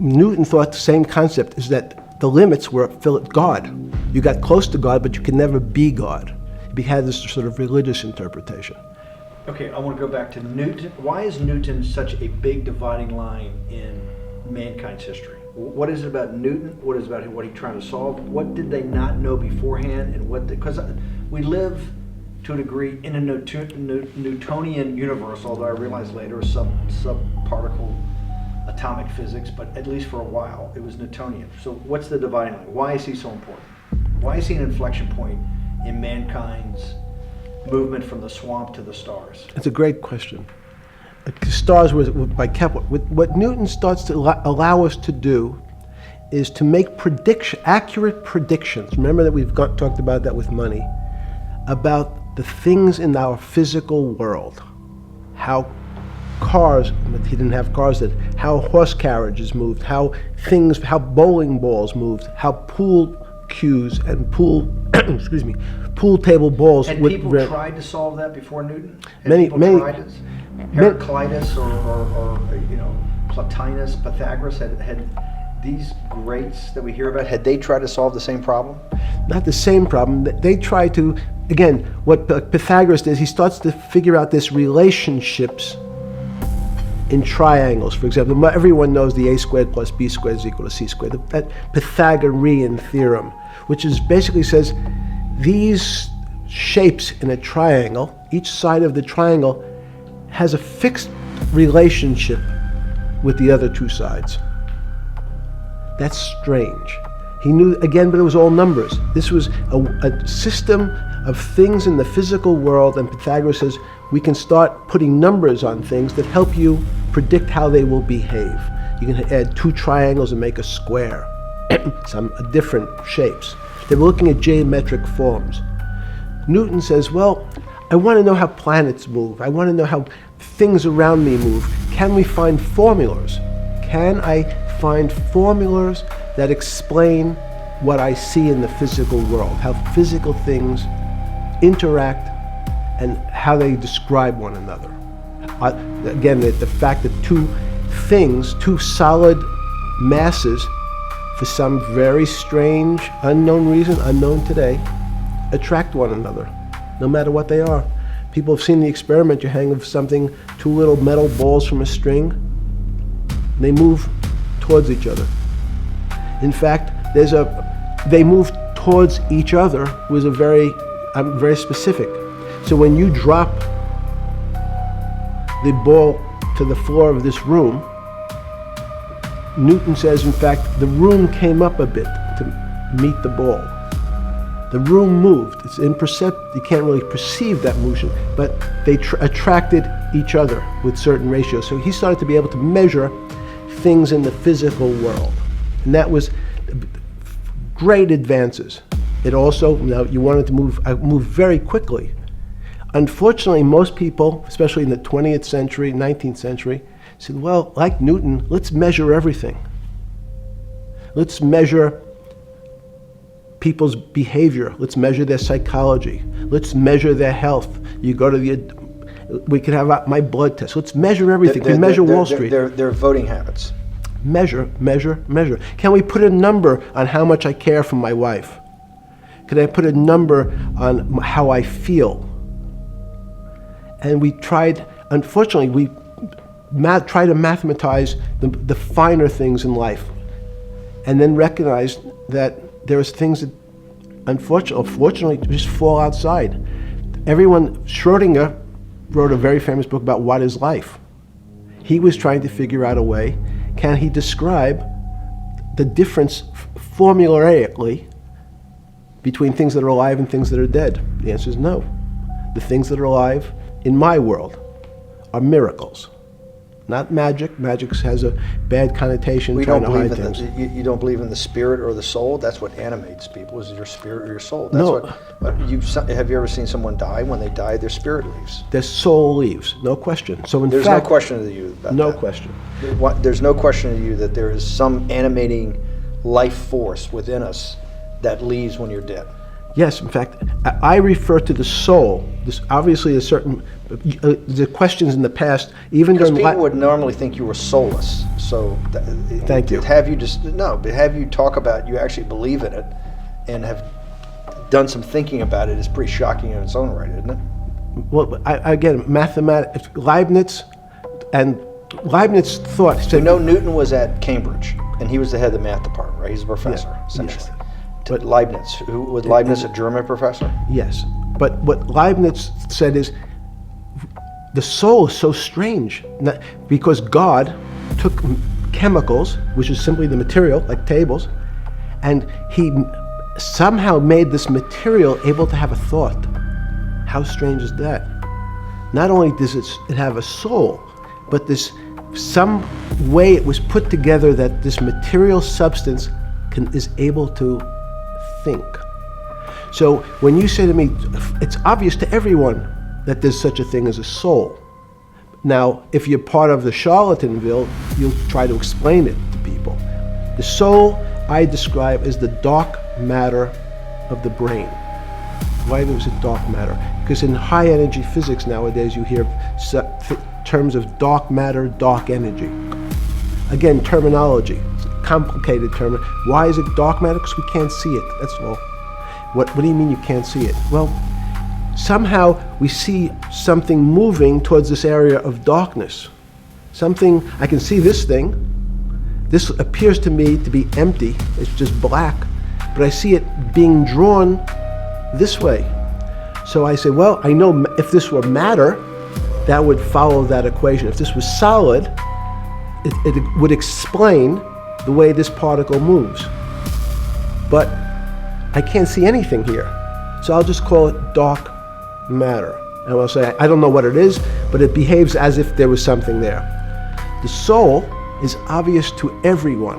Speaker 3: Newton thought the same concept is that the limits were God. You got close to God, but you can never be God. He had this sort of religious interpretation.
Speaker 1: Okay, I want to go back to Newton. Why is Newton such a big dividing line in mankind's history? What is it about Newton? What is it about what he's trying to solve? What did they not know beforehand? And because we live to a degree in a Newtonian universe, although I realized later subparticle atomic physics, but at least for a while it was Newtonian. So what's the dividing line? Why is he so important? Why is he an inflection point in mankind's movement from the swamp to the stars?
Speaker 3: It's a great question. The stars were by Kepler. What Newton starts to allow us to do is to make accurate predictions. Remember that we've talked about that with money, about the things in our physical world, how cars, he didn't have cars, how horse carriages moved, how bowling balls moved, how pool cues and pool table balls.
Speaker 1: Had people tried to solve that before Newton?
Speaker 3: Many.
Speaker 1: Heraclitus or Plotinus, Pythagoras, had these greats that we hear about, had they tried to solve the same problem?
Speaker 3: Not the same problem. They tried to again, what Pythagoras does, he starts to figure out this relationships in triangles. For example, everyone knows the a squared plus b squared is equal to c squared. That Pythagorean theorem, which is basically says these shapes in a triangle, each side of the triangle has a fixed relationship with the other two sides. That's strange. He knew, again, but it was all numbers. This was a system of things in the physical world, and Pythagoras says we can start putting numbers on things that help you predict how they will behave. You can add two triangles and make a square, some different shapes. They were looking at geometric forms. Newton says, well, I want to know how planets move. I want to know how things around me move. Can we find formulas? Can I find formulas that explain what I see in the physical world, how physical things interact and how they describe one another? Again, the fact that two things, two solid masses, for some very strange, unknown reason, unknown today, attract one another, no matter what they are. People have seen the experiment. You hang something, two little metal balls from a string, and they move towards each other. In fact, they move towards each other was very specific. So when you drop the ball to the floor of this room, Newton says, in fact, the room came up a bit to meet the ball. The room moved. It's imperceptible. You can't really perceive that motion, but they attracted each other with certain ratios. So he started to be able to measure things in the physical world. And that was great advances. It also, now you wanted to move very quickly. Unfortunately, most people, especially in the 20th century, 19th century, said, well, like Newton, let's measure everything. Let's measure people's behavior. Let's measure their psychology. Let's measure their health. You go to we can have my blood test. Let's measure everything. We measure Wall Street.
Speaker 1: Their voting habits.
Speaker 3: Measure, measure, measure. Can we put a number on how much I care for my wife? Can I put a number on how I feel? And we tried, unfortunately, we try to mathematize the finer things in life, and then recognize that there's things that unfortunately just fall outside. Schrodinger wrote a very famous book about what is life. He was trying to figure out a way, can he describe the difference formulaically between things that are alive and things that are dead? The answer is no. The things that are alive in my world are miracles, not magic. Magic has a bad connotation, trying to hide things.
Speaker 1: You don't believe in the spirit or the soul? That's what animates people, is your spirit or your soul. That's
Speaker 3: No.
Speaker 1: have you ever seen someone die? When they die, their spirit leaves.
Speaker 3: Their soul leaves, no question. So in
Speaker 1: There's
Speaker 3: fact,
Speaker 1: no question to you about
Speaker 3: no
Speaker 1: that.
Speaker 3: question.
Speaker 1: There's no question to you that there is some animating life force within us that leaves when you're dead.
Speaker 3: Yes, in fact, I refer to the soul. This obviously is certain. The questions in the past, even
Speaker 1: Because
Speaker 3: during
Speaker 1: people would normally think you were soulless. So
Speaker 3: Thank you.
Speaker 1: Have you talk about you actually believe in it and have done some thinking about it is pretty shocking in its own right, isn't it?
Speaker 3: Well, again, mathematics. Leibniz thought.
Speaker 1: We know Newton was at Cambridge, and he was the head of the math department, right? He's a professor, essentially.
Speaker 3: Yes.
Speaker 1: But Leibniz, was Leibniz a German professor?
Speaker 3: Yes, but what Leibniz said is the soul is so strange because God took chemicals, which is simply the material, like tables, and he somehow made this material able to have a thought. How strange is that? Not only does it have a soul, but some way it was put together that this material substance is able to think. So when you say to me, it's obvious to everyone that there's such a thing as a soul. Now, if you're part of the Charlatanville, you'll try to explain it to people. The soul I describe as the dark matter of the brain. Why was it dark matter? Because in high energy physics nowadays you hear terms of dark matter, dark energy. Again, terminology. Complicated term. Why is it dark matter? Because we can't see it, that's all. What do you mean you can't see it? Well, somehow we see something moving towards this area of darkness. Something, I can see this thing. This appears to me to be empty. It's just black. But I see it being drawn this way. So I say, well, I know if this were matter, that would follow that equation. If this was solid, it would explain the way this particle moves. But I can't see anything here. So I'll just call it dark matter. And I'll say, I don't know what it is, but it behaves as if there was something there. The soul is obvious to everyone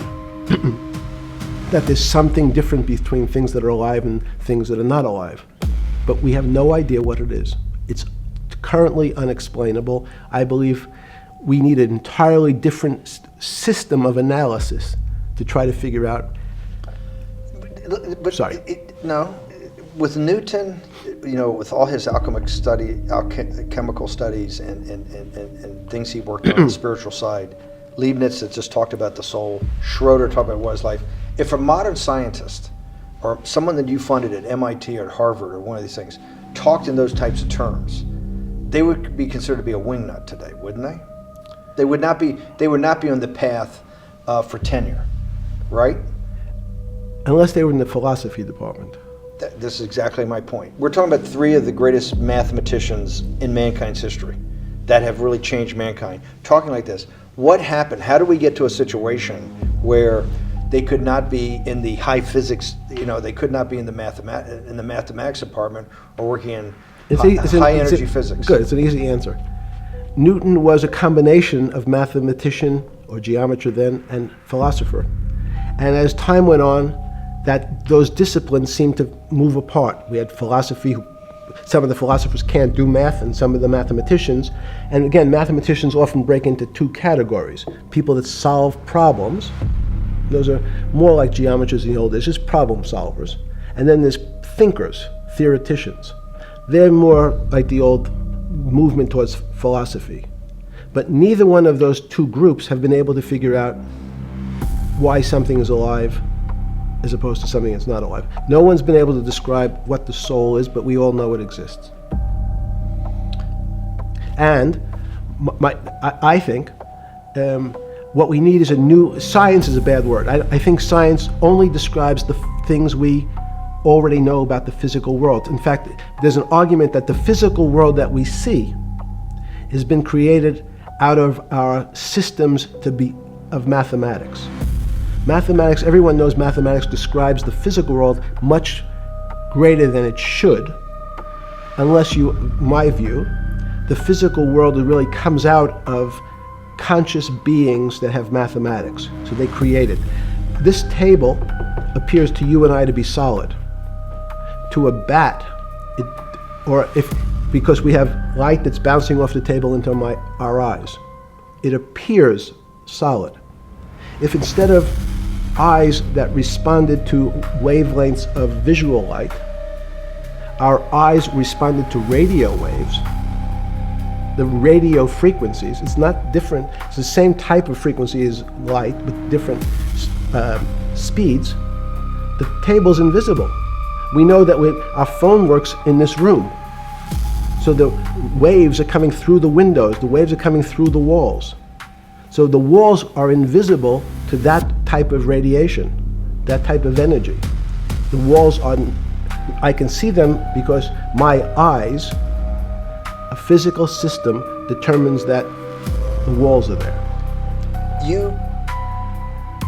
Speaker 3: that there's something different between things that are alive and things that are not alive. But we have no idea what it is. It's currently unexplainable. I believe we need an entirely different system of analysis to try to figure out.
Speaker 1: But
Speaker 3: Sorry.
Speaker 1: No, with Newton, with all his chemical studies and things he worked on, the spiritual side, Leibniz that just talked about the soul, Schroeder talked about what is life. If a modern scientist or someone that you funded at MIT or at Harvard or one of these things talked in those types of terms, they would be considered to be a wingnut today, wouldn't they? They would not be on the path for tenure, right?
Speaker 3: Unless they were in the philosophy department.
Speaker 1: This is exactly my point. We're talking about three of the greatest mathematicians in mankind's history that have really changed mankind. Talking like this, what happened? How do we get to a situation where they could not be in the high physics, they could not be in the mathematics department or working in high energy physics?
Speaker 3: Good, it's an easy answer. Newton was a combination of mathematician or geometer then and philosopher. And as time went on, those disciplines seemed to move apart. We had philosophy, some of the philosophers can't do math, and some of the mathematicians. And again, mathematicians often break into two categories. People that solve problems, those are more like geometers in the old days, just problem solvers. And then there's thinkers, theoreticians. They're more like the old movement towards philosophy. But neither one of those two groups have been able to figure out why something is alive as opposed to something that's not alive. No one's been able to describe what the soul is, but we all know it exists. And I think what we need is science is a bad word. I think science only describes the things we already know about the physical world. In fact, there's an argument that the physical world that we see has been created out of our systems of mathematics. Mathematics, everyone knows mathematics describes the physical world much greater than it should, unless my view, the physical world really comes out of conscious beings that have mathematics. So they create it. This table appears to you and I to be solid. To a bat, because we have light that's bouncing off the table into our eyes, it appears solid. If instead of eyes that responded to wavelengths of visual light, our eyes responded to radio waves, the radio frequencies, it's not different, it's the same type of frequency as light, but different speeds, the table's invisible. We know that our phone works in this room. So the waves are coming through the windows, the waves are coming through the walls. So the walls are invisible to that type of radiation, that type of energy. The walls I can see them because my eyes, a physical system determines that the walls are there.
Speaker 1: You,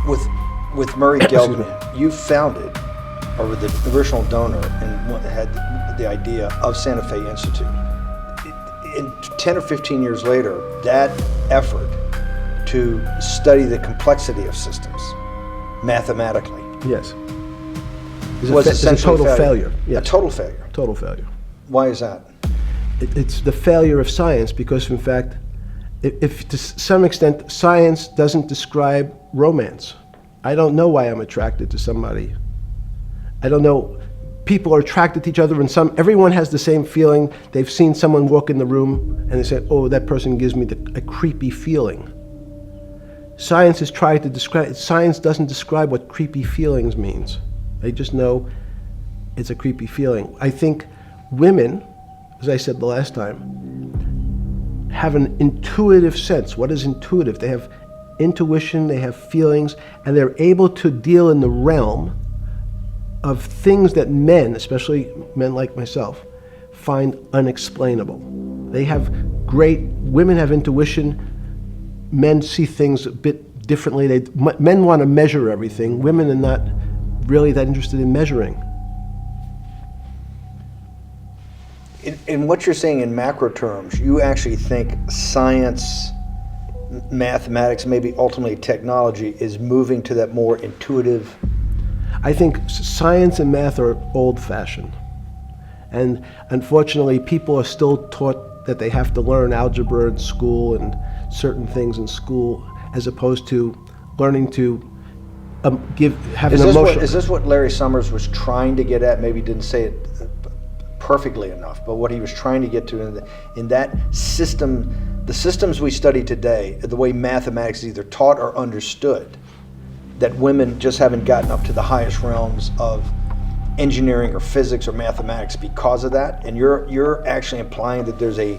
Speaker 1: with Murray Geldman, you founded, or were the original donor, and had the idea of Santa Fe Institute. 10 or 15 years later, that effort to study the complexity of systems mathematically
Speaker 3: Yes.
Speaker 1: was essentially
Speaker 3: a total failure. Yes.
Speaker 1: A total failure.
Speaker 3: Total failure.
Speaker 1: Why is that?
Speaker 3: It's the failure of science because, in fact, if to some extent science doesn't describe romance, I don't know why I'm attracted to somebody. I don't know. People are attracted to each other, and everyone has the same feeling. They've seen someone walk in the room, and they say, "Oh, that person gives me a creepy feeling." Science has tried to describe. Science doesn't describe what creepy feelings means. They just know it's a creepy feeling. I think women as I said the last time, have an intuitive sense. What is intuitive? They have intuition, they have feelings, and they're able to deal in the realm of things that men, especially men like myself, find unexplainable. They have women have intuition, men see things a bit differently. Men want to measure everything, women are not really that interested in measuring.
Speaker 1: In what you're saying in macro terms, you actually think science, mathematics, maybe ultimately technology is moving to that more intuitive.
Speaker 3: I think science and math are old-fashioned. And unfortunately, people are still taught that they have to learn algebra in school and certain things in school, as opposed to learning to have an emotion.
Speaker 1: Is this what Larry Summers was trying to get at? Maybe didn't say it perfectly enough, but what he was trying to get to in that system, the systems we study today, the way mathematics is either taught or understood, that women just haven't gotten up to the highest realms of engineering or physics or mathematics because of that. And you're actually implying that there's a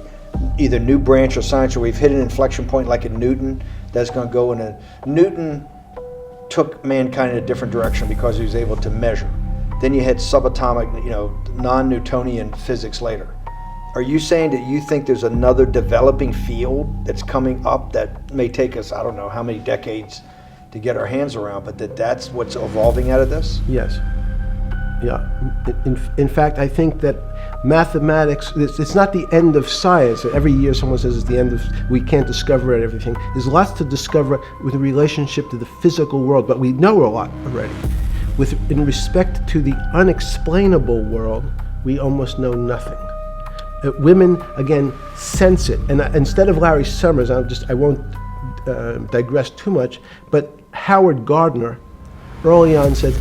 Speaker 1: either new branch of science, or we've hit an inflection point like in Newton that's going to go in a Newton took mankind in a different direction because he was able to measure. Then you had subatomic, non-Newtonian physics later. Are you saying that you think there's another developing field that's coming up that may take us, I don't know how many decades to get our hands around, but that's what's evolving out of this?
Speaker 3: Yes. Yeah. In fact, I think that mathematics, it's not the end of science. Every year someone says it's the end of, we can't discover everything. There's lots to discover with relationship to the physical world, but we know a lot already. In respect to the unexplainable world, we almost know nothing. Women, again, sense it. And instead of Larry Summers, I won't digress too much, but Howard Gardner early on said,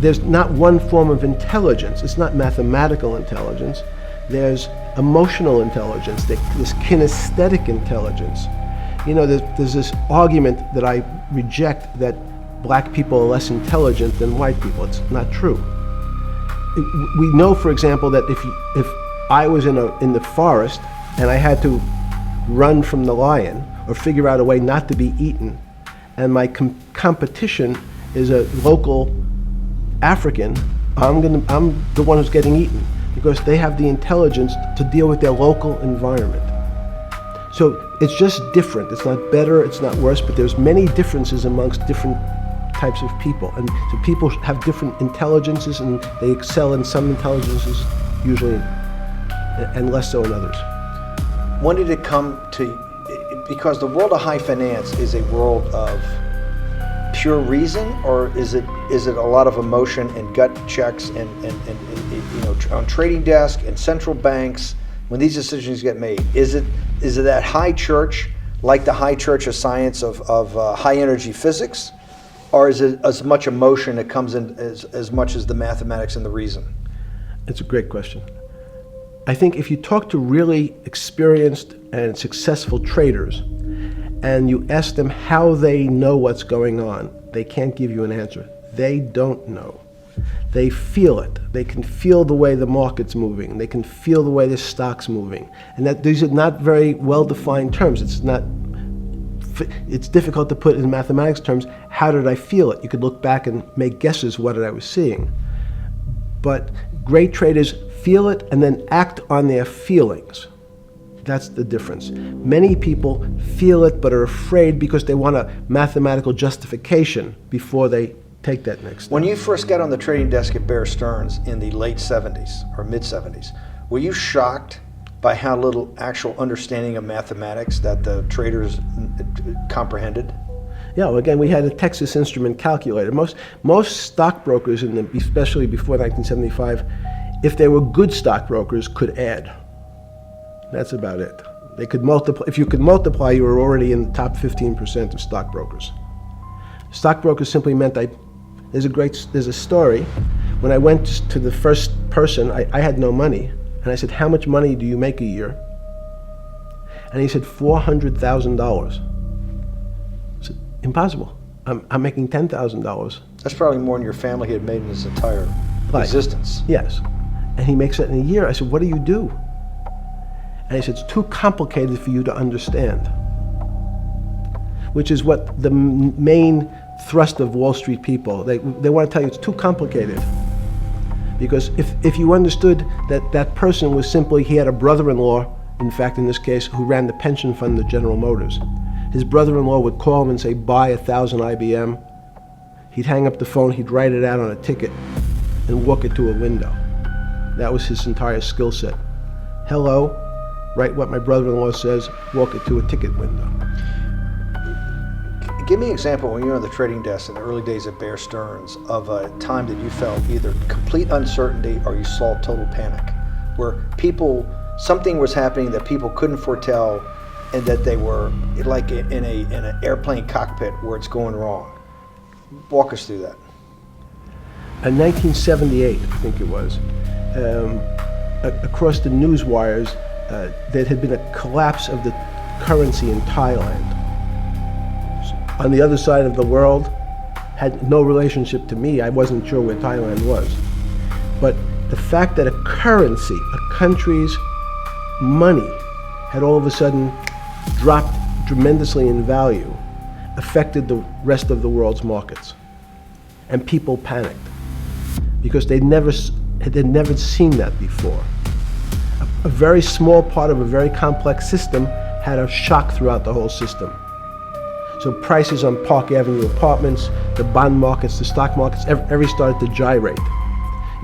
Speaker 3: there's not one form of intelligence. It's not mathematical intelligence. There's emotional intelligence. There's kinesthetic intelligence. There's this argument that I reject that black people are less intelligent than white people. It's not true. We know, for example, that if I was in the forest and I had to run from the lion or figure out a way not to be eaten, and my competition is a local African, I'm the one who's getting eaten because they have the intelligence to deal with their local environment. So it's just different. It's not better, it's not worse, but there's many differences amongst different types of people. And so people have different intelligences, and they excel in some intelligences usually, and less so in others.
Speaker 1: When did it come to, because the world of high finance is a world of pure reason, or is it a lot of emotion and gut checks and on trading desk and central banks when these decisions get made? Is it that high church, like the high church of science of high energy physics, or is it as much emotion that comes in as much as the mathematics and the reason?
Speaker 3: It's a great question. I think if you talk to really experienced and successful traders and you ask them how they know what's going on, they can't give you an answer. They don't know. They feel it. They can feel the way the market's moving. They can feel the way the stock's moving. And that these are not very well-defined terms. It's difficult to put in mathematics terms. How did I feel it? You could look back and make guesses what I was seeing. But great traders feel it and then act on their feelings. That's the difference. Many people feel it but are afraid because they want a mathematical justification before they take that next step.
Speaker 1: When you first got on the trading desk at Bear Stearns in the late 70s or mid 70s, were you shocked by how little actual understanding of mathematics that the traders comprehended?
Speaker 3: Yeah, well, again, we had a Texas Instrument calculator. Most stockbrokers, especially before 1975, if they were good stockbrokers, could add. That's about it. They could multiply. If you could multiply, you were already in the top 15% of stockbrokers. Stockbrokers simply meant there's a story. When I went to the first person, I had no money. And I said, how much money do you make a year? And he said, $400,000. I said, impossible. I'm making $10,000.
Speaker 1: That's probably more than your family had made in its entire
Speaker 3: Right.
Speaker 1: existence.
Speaker 3: Yes. And he makes that in a year. I said, what do you do? And he said, it's too complicated for you to understand. Which is what the main thrust of Wall Street people, they want to tell you it's too complicated. Because if you understood that that person was simply, he had a brother-in-law, in fact in this case, who ran the pension fund of General Motors. His brother-in-law would call him and say, buy 1,000 IBM. He'd hang up the phone, he'd write it out on a ticket and walk it to a window. That was his entire skill set. Hello, write what my brother-in-law says, walk it to a ticket window.
Speaker 1: Give me an example when you were on the trading desk in the early days at Bear Stearns of a time that you felt either complete uncertainty or you saw total panic, where something was happening that people couldn't foretell and that they were like in an airplane cockpit where it's going wrong. Walk us through that.
Speaker 3: In 1978, I think it was, across the news wires, there had been a collapse of the currency in Thailand. On the other side of the world, had no relationship to me. I wasn't sure where Thailand was. But the fact that a currency, a country's money, had all of a sudden dropped tremendously in value affected the rest of the world's markets. And people panicked because they'd never seen that before. A very small part of a very complex system had a shock throughout the whole system. So prices on Park Avenue apartments, the bond markets, the stock markets, every started to gyrate.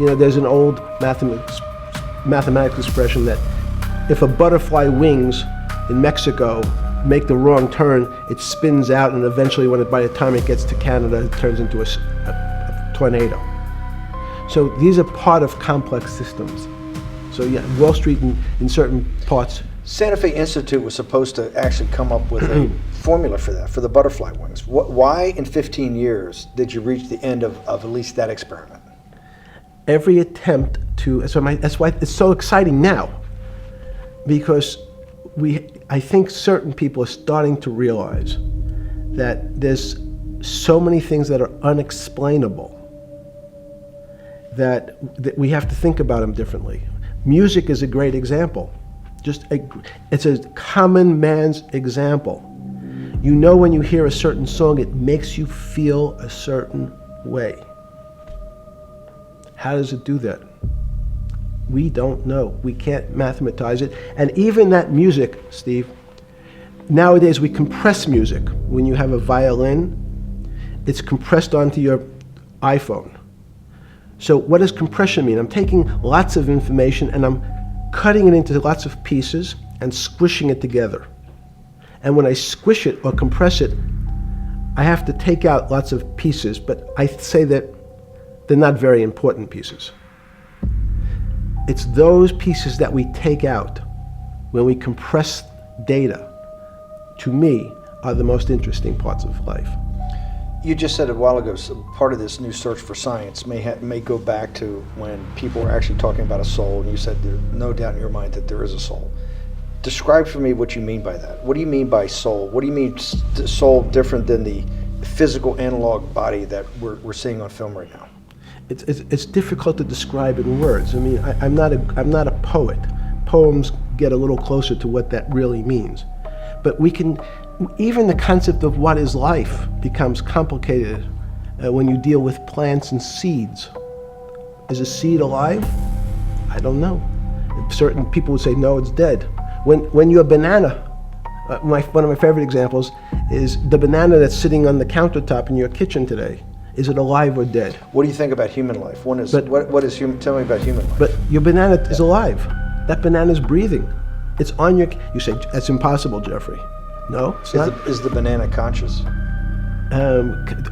Speaker 3: You know, there's an old mathematical expression that if a butterfly wings in Mexico make the wrong turn, it spins out, and eventually by the time it gets to Canada, it turns into a tornado. So these are part of complex systems. So yeah, Wall Street in certain parts.
Speaker 1: Santa Fe Institute was supposed to actually come up with a formula for that, for the butterfly wings. Why in 15 years did you reach the end of at least that experiment?
Speaker 3: Every attempt to, that's why it's so exciting now, because I think certain people are starting to realize that there's so many things that are unexplainable that we have to think about them differently. Music is a great example. It's a common man's example. You know when you hear a certain song, it makes you feel a certain way. How does it do that? We don't know. We can't mathematize it. And even that music, Steve, nowadays we compress music. When you have a violin, it's compressed onto your iPhone. So what does compression mean? I'm taking lots of information and I'm cutting it into lots of pieces and squishing it together. And when I squish it or compress it, I have to take out lots of pieces, but I say that they're not very important pieces. It's those pieces that we take out when we compress data, to me, are the most interesting parts of life.
Speaker 1: You just said a while ago, so part of this new search for science may go back to when people were actually talking about a soul, and you said there's no doubt in your mind that there is a soul. Describe for me what you mean by that. What do you mean by soul? What do you mean soul different than the physical analog body that we're seeing on film right now?
Speaker 3: It's difficult to describe in words. I mean, I'm not a poet. Poems get a little closer to what that really means. But even the concept of what is life becomes complicated when you deal with plants and seeds. Is a seed alive? I don't know. Certain people would say, no, it's dead. When you're a banana, one of my favorite examples is the banana that's sitting on the countertop in your kitchen today. Is it alive or dead?
Speaker 1: What do you think about human life? What is human? Tell me about human life.
Speaker 3: But your banana is alive. That banana is breathing. It's on your. You say that's impossible, Jeffrey. No, it's not.
Speaker 1: Is the banana conscious?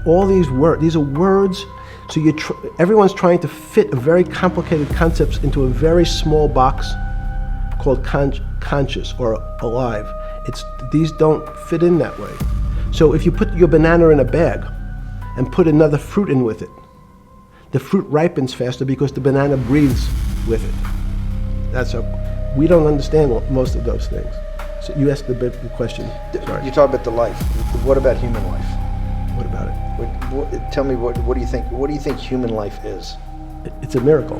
Speaker 3: All these are words. So everyone's trying to fit a very complicated concepts into a very small box called conscious or alive. These don't fit in that way. So if you put your banana in a bag and put another fruit in with it, the fruit ripens faster because the banana breathes with it. We don't understand most of those things. So you asked the big question. Sorry.
Speaker 1: You talk about the life. What about human life?
Speaker 3: What about it?
Speaker 1: Tell me what do you think? What do you think human life is?
Speaker 3: It's a miracle.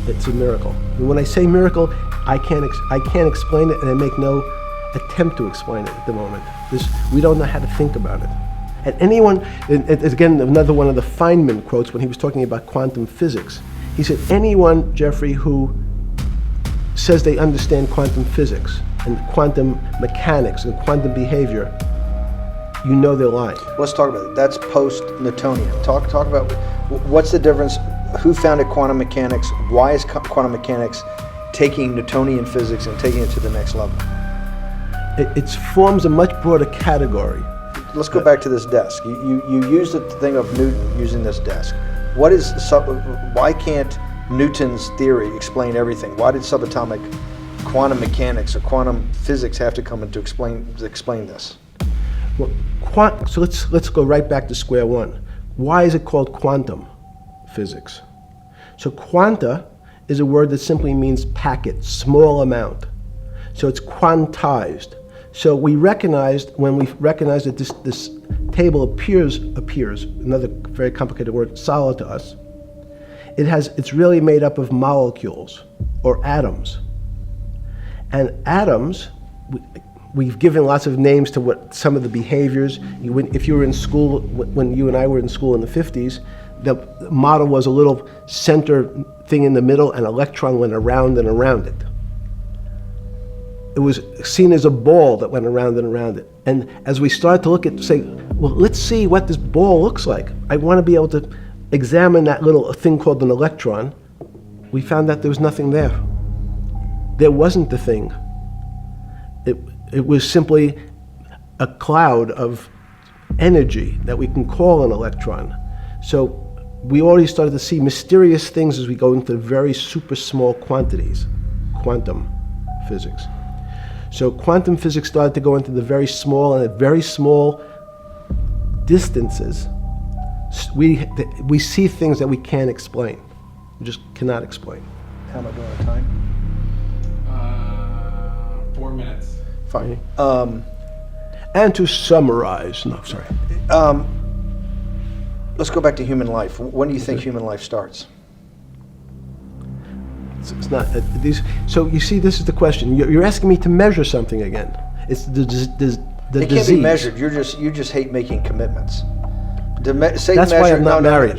Speaker 3: It's a miracle. And when I say miracle, I can't explain it, and I make no attempt to explain it at the moment. We don't know how to think about it. And anyone, and again, another one of the Feynman quotes when he was talking about quantum physics. He said, anyone, Jeffrey, who says they understand quantum physics and quantum mechanics and quantum behavior, you know they're lying.
Speaker 1: Let's talk about it. That's post-Newtonian. Talk about what's the difference, who founded quantum mechanics, why is quantum mechanics taking Newtonian physics and taking it to the next level?
Speaker 3: It forms a much broader category.
Speaker 1: Let's go back to this desk. You used the thing of Newton using this desk. Why can't Newton's theory explain everything? Why did subatomic quantum mechanics or quantum physics have to come in to explain this?
Speaker 3: Well, so let's go right back to square one. Why is it called quantum physics? So quanta is a word that simply means packet, small amount. So it's quantized. So we recognized, when we recognized that this table appears, another very complicated word, solid to us, it's really made up of molecules or atoms. And atoms, we've given lots of names to what some of the behaviors. If you were in school, when you and I were in school in the 50s, the model was a little center thing in the middle, and an electron went around and around it. It was seen as a ball that went around and around it. And as we started to look at, say, well, let's see what this ball looks like. I want to be able to examine that little thing called an electron. We found that there was nothing there. There wasn't the thing. It was simply a cloud of energy that we can call an electron. So we already started to see mysterious things as we go into very super small quantities, quantum physics. So quantum physics started to go into the very small, and at very small distances, we see things that we can't explain. We just cannot explain.
Speaker 1: How am I doing on time?
Speaker 2: 4 minutes.
Speaker 1: Fine.
Speaker 3: And to summarize, no, sorry.
Speaker 1: Let's go back to human life. When do you think human life starts?
Speaker 3: It's not so you see, this is the question. You're asking me to measure something again. It's the disease.
Speaker 1: It can't be measured. You just hate making commitments.
Speaker 3: That's why I'm not married.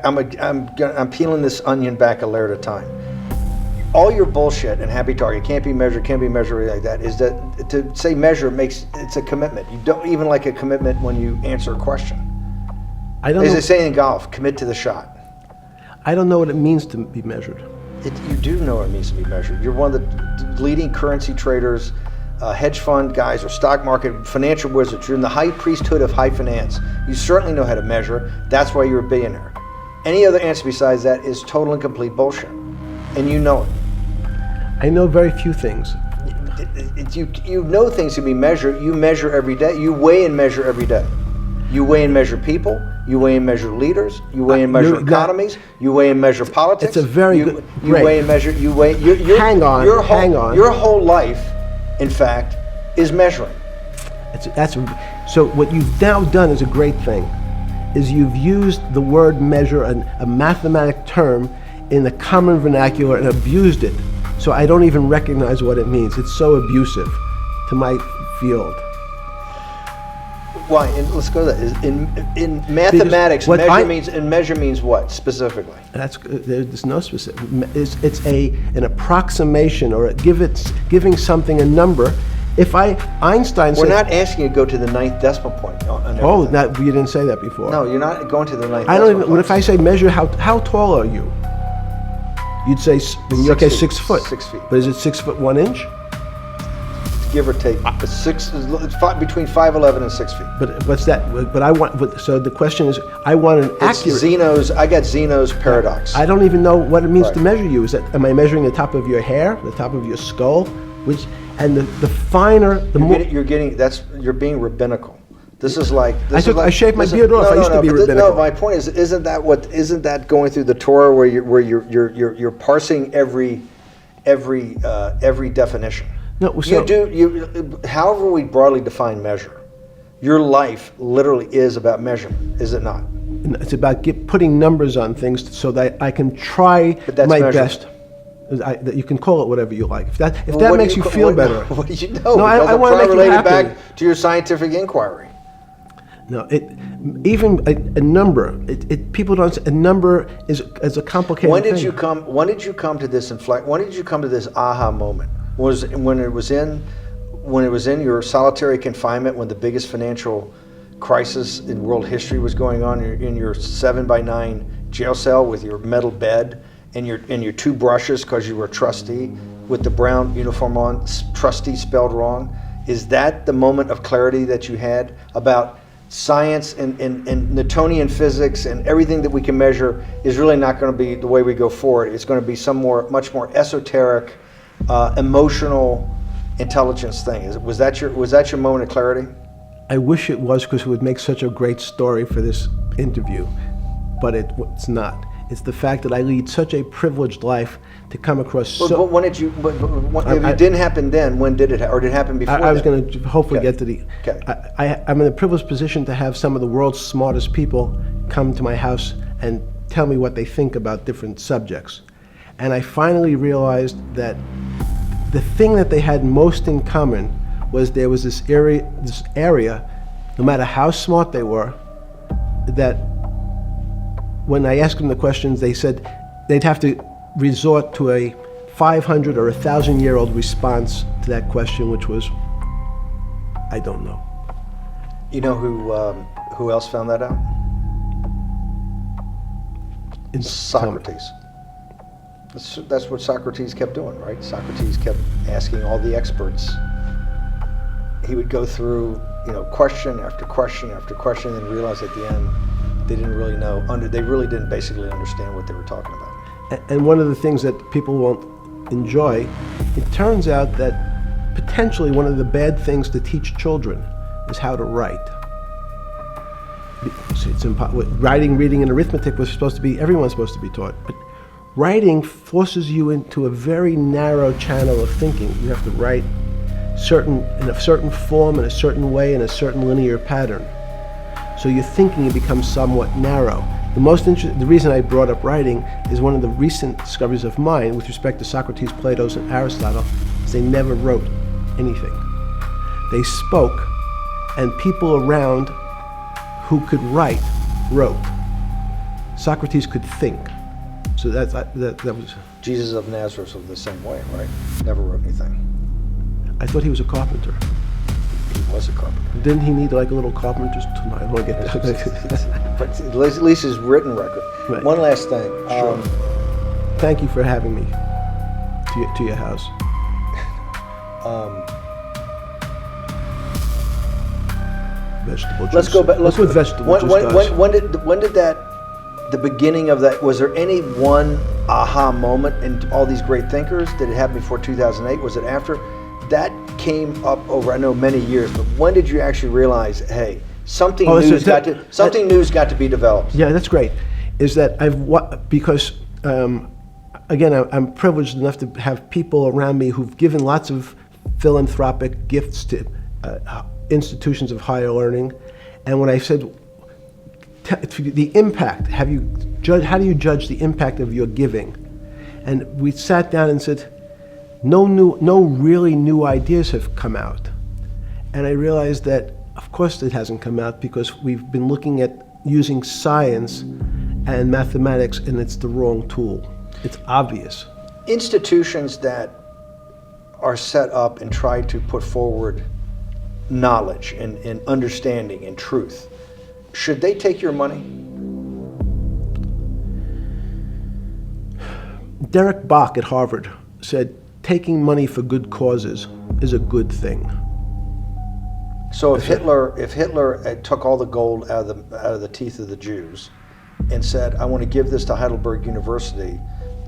Speaker 1: I'm peeling this onion back a layer at a time. All your bullshit and happy target can't be measured like that. Is that to say measure it's a commitment. You don't even like a commitment when you answer a question.
Speaker 3: I don't.
Speaker 1: As they say in golf, commit to the shot.
Speaker 3: I don't know what it means to be measured.
Speaker 1: You do know what it means to be measured. You're one of the leading currency traders, hedge fund guys, or stock market financial wizards. You're in the high priesthood of high finance. You certainly know how to measure. That's why you're a billionaire. Any other answer besides that is total and complete bullshit, and you know it.
Speaker 3: I know very few things.
Speaker 1: You know things can be measured. You measure every day. You weigh and measure every day. You weigh and measure people. You weigh and measure leaders. You weigh and measure economies. You weigh and measure politics.
Speaker 3: It's a very good.
Speaker 1: You weigh and measure.
Speaker 3: Hang on.
Speaker 1: Your whole life, in fact, is measuring.
Speaker 3: So what you've now done is a great thing. Is you've used the word measure, a mathematic term, in the common vernacular, and abused it. So I don't even recognize what it means. It's so abusive to my field.
Speaker 1: Why? And let's go to that. In mathematics, measure means what specifically?
Speaker 3: There's no specific. It's an approximation, or giving something a number. If Einstein said,
Speaker 1: we're not asking you to go to the 9th decimal point.
Speaker 3: You didn't say that before.
Speaker 1: No, you're not going to the 9th.
Speaker 3: I don't even. What if I say measure how tall are you? You'd say, okay, 6 foot.
Speaker 1: 6 feet.
Speaker 3: But is it 6 foot 1 inch?
Speaker 1: Give or take, between 5'11" and 6 feet.
Speaker 3: But what's that? So the question is, I want an accurate.
Speaker 1: I got Zeno's paradox.
Speaker 3: I don't even know what it means to measure you. Am I measuring the top of your hair, the top of your skull, and the finer, the more.
Speaker 1: You're being rabbinical. This is like.
Speaker 3: I shaved my beard off. I used to be rabbinical.
Speaker 1: No, my point is, isn't that going through the Torah where you're parsing every definition?
Speaker 3: No, so
Speaker 1: however we broadly define measure, your life literally is about measurement, is it not?
Speaker 3: It's about putting numbers on things so that I can try my best. That you can call it whatever you like. If that
Speaker 1: Well,
Speaker 3: that
Speaker 1: what do
Speaker 3: makes you feel
Speaker 1: what-
Speaker 3: better.
Speaker 1: What do you know?
Speaker 3: No, I
Speaker 1: Because I'm
Speaker 3: wanna
Speaker 1: trying
Speaker 3: make you
Speaker 1: relate it
Speaker 3: happy.
Speaker 1: back to your scientific inquiry.
Speaker 3: No, even a number. People don't. A number is a complicated
Speaker 1: When did
Speaker 3: thing.
Speaker 1: you come? When did you come to this When did you come to this aha moment? Was when it was in your solitary confinement, when the biggest financial crisis in world history was going on, in your 7x9 jail cell with your metal bed and your two brushes because you were a trustee with the brown uniform on, trustee spelled wrong. Is that the moment of clarity that you had about science and Newtonian physics and everything that we can measure is really not going to be the way we go forward? It's going to be much more esoteric, emotional intelligence thing. Was that your moment of clarity?
Speaker 3: I wish it was, because it would make such a great story for this interview, but it's not. It's the fact that I lead such a privileged life to come across
Speaker 1: But when did you? If it didn't happen then, when did it? Or did it happen before?
Speaker 3: I was
Speaker 1: then?
Speaker 3: going to hopefully
Speaker 1: Okay.
Speaker 3: get to the.
Speaker 1: Okay.
Speaker 3: I'm in a privileged position to have some of the world's smartest people come to my house and tell me what they think about different subjects. And I finally realized that the thing that they had most in common was there was this area, no matter how smart they were, that when I asked them the questions, they said they'd have to resort to a 500 or 1,000-year-old response to that question, which was, I don't know.
Speaker 1: You know who else found that out? Socrates. That's what Socrates kept doing, right? Socrates kept asking all the experts. He would go through, question after question after question, and realize at the end they didn't really know. They really didn't basically understand what they were talking about.
Speaker 3: And one of the things that people won't enjoy, it turns out that potentially one of the bad things to teach children is how to write. Writing, reading, and arithmetic was supposed to be, everyone's supposed to be taught. But writing forces you into a very narrow channel of thinking. You have to write in a certain form, in a certain way, in a certain linear pattern. So your thinking becomes somewhat narrow. The reason I brought up writing is one of the recent discoveries of mine with respect to Socrates, Plato, and Aristotle, is they never wrote anything. They spoke, and people around who could write wrote. Socrates could think. So that was.
Speaker 1: Jesus of Nazareth was the same way, right? Never wrote anything.
Speaker 3: I thought he was a carpenter.
Speaker 1: He was a carpenter.
Speaker 3: Didn't he need like a little carpenter's? I don't want to get that.
Speaker 1: But at least his written record.
Speaker 3: Right.
Speaker 1: One last thing.
Speaker 3: Sure. Thank you for having me to your house. Vegetable juice.
Speaker 1: Let's go back.
Speaker 3: That's what vegetable juice does.
Speaker 1: When did that? The beginning of that. Was there any one aha moment in all these great thinkers? Did it happen before 2008? Was it after? That came up over, I know, many years. But when did you actually realize, hey, something new's got to be developed?
Speaker 3: Yeah, that's great. Is that because again, I'm privileged enough to have people around me who've given lots of philanthropic gifts to institutions of higher learning, and when I said the impact, how do you judge the impact of your giving? And we sat down and said, no really new ideas have come out. And I realized that, of course, it hasn't come out because we've been looking at using science and mathematics, and it's the wrong tool. It's obvious.
Speaker 1: Institutions that are set up and try to put forward knowledge and understanding and truth, should they take your money?
Speaker 3: Derek Bach at Harvard said, taking money for good causes is a good thing.
Speaker 1: So if Hitler took all the gold out of the teeth of the Jews and said, I want to give this to Heidelberg University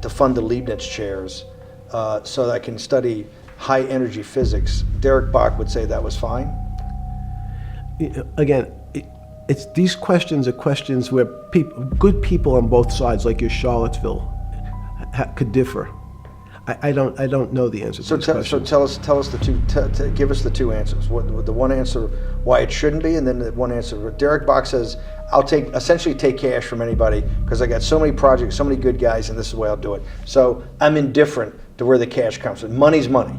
Speaker 1: to fund the Leibniz chairs so that I can study high energy physics, Derek Bach would say that was fine?
Speaker 3: Again, these questions are questions where good people on both sides, like your Charlottesville, could differ. I don't know the answer to
Speaker 1: So,
Speaker 3: this
Speaker 1: so
Speaker 3: question.
Speaker 1: tell us the two. Give us the two answers. What the one answer why it shouldn't be, and then the one answer. Derek Bach says, "I'll essentially take cash from anybody because I got so many projects, so many good guys, and this is the way I'll do it. So I'm indifferent to where the cash comes from. Money's money,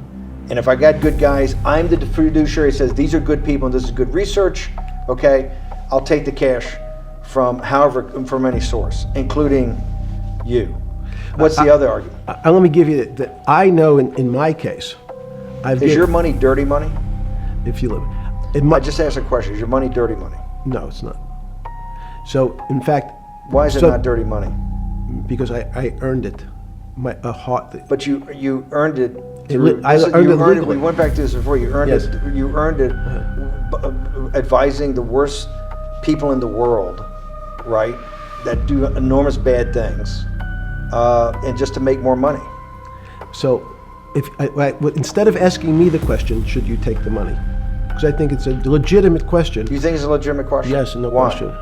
Speaker 1: and if I got good guys, I'm the fiduciary. Says these are good people and this is good research. Okay, I'll take the cash from any source, including you." What's the other argument?
Speaker 3: Let me give you that. I know in my case,
Speaker 1: Is your money dirty money?
Speaker 3: if you live,
Speaker 1: I just asked a question. Is your money dirty money?
Speaker 3: no, it's not. So in fact,
Speaker 1: Why is it not dirty money?
Speaker 3: because I earned it, a heart.
Speaker 1: But you earned it.
Speaker 3: I earned it legally.
Speaker 1: We went back to this before. You earned
Speaker 3: Yes.
Speaker 1: it. You earned it advising the worst people in the world, right? That do enormous bad things, and just to make more money.
Speaker 3: So, instead of asking me the question, should you take the money? Because I think it's a legitimate question.
Speaker 1: Do you think it's a legitimate question?
Speaker 3: Yes, no
Speaker 1: Why?
Speaker 3: question.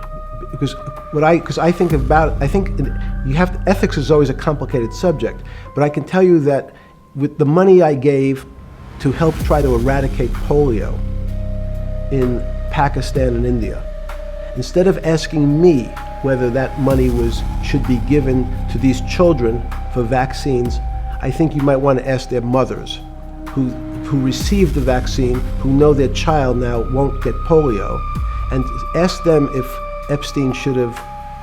Speaker 3: Because I think about, ethics is always a complicated subject. But I can tell you that with the money I gave to help try to eradicate polio in Pakistan and India, instead of asking me whether that money should be given to these children for vaccines, I think you might want to ask their mothers who received the vaccine, who know their child now won't get polio, and ask them if Epstein should have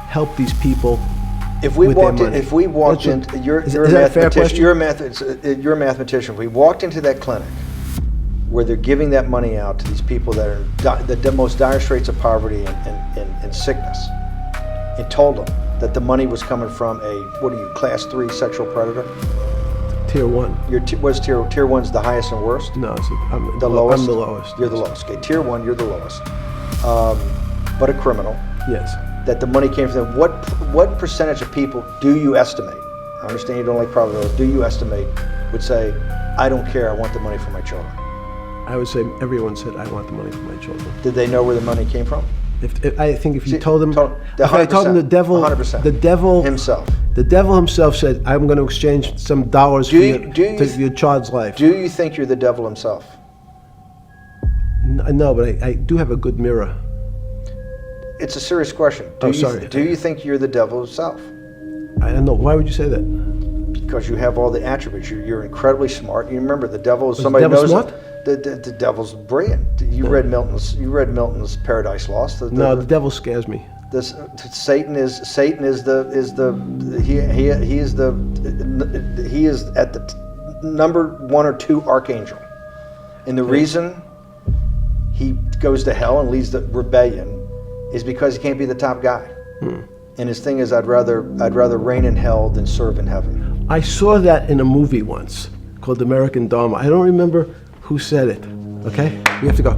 Speaker 3: helped these people
Speaker 1: If we
Speaker 3: with
Speaker 1: walked
Speaker 3: their
Speaker 1: in,
Speaker 3: money.
Speaker 1: if we walked in, you're
Speaker 3: is
Speaker 1: a
Speaker 3: that a fair
Speaker 1: mathematician. You're a mathematician. If we walked into that clinic where they're giving that money out to these people that are the most dire straits of poverty and sickness, and told them that the money was coming from class 3 sexual predator?
Speaker 3: Tier 1.
Speaker 1: What's tier 1's the highest and worst?
Speaker 3: No, I'm
Speaker 1: The lowest?
Speaker 3: I'm the lowest.
Speaker 1: You're the lowest. Okay, tier 1, you're the lowest. But a criminal.
Speaker 3: Yes.
Speaker 1: That the money came from them. What percentage of people do you estimate? I understand you don't like probability. Do you estimate would say, "I don't care. I want the money for my children"?
Speaker 3: I would say everyone said, I want the money for my children.
Speaker 1: Did they know where the money came from?
Speaker 3: I think if you
Speaker 1: See,
Speaker 3: told them,
Speaker 1: if
Speaker 3: I told them the devil,
Speaker 1: 100%.
Speaker 3: himself,
Speaker 1: Himself.
Speaker 3: the devil himself said, I'm going to exchange some dollars for your child's life.
Speaker 1: Do you think you're the devil himself?
Speaker 3: No, but I do have a good mirror.
Speaker 1: It's a serious question.
Speaker 3: Sorry.
Speaker 1: Do you think you're the devil himself?
Speaker 3: I don't know. Why would you say that?
Speaker 1: Because you have all the attributes. You're incredibly smart. You remember the devil is somebody
Speaker 3: the devil
Speaker 1: knows
Speaker 3: smart?
Speaker 1: the devil's brilliant. You read Milton's Paradise Lost.
Speaker 3: No, the devil scares me.
Speaker 1: Satan is at the number 1 or 2 archangel, and the reason he goes to hell and leads the rebellion is because he can't be the top guy. And his thing is, I'd rather reign in hell than serve in heaven.
Speaker 3: I saw that in a movie once called American Dharma. I don't remember who said it. Okay, we have to go.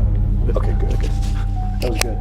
Speaker 1: Okay, good. Okay, that was good.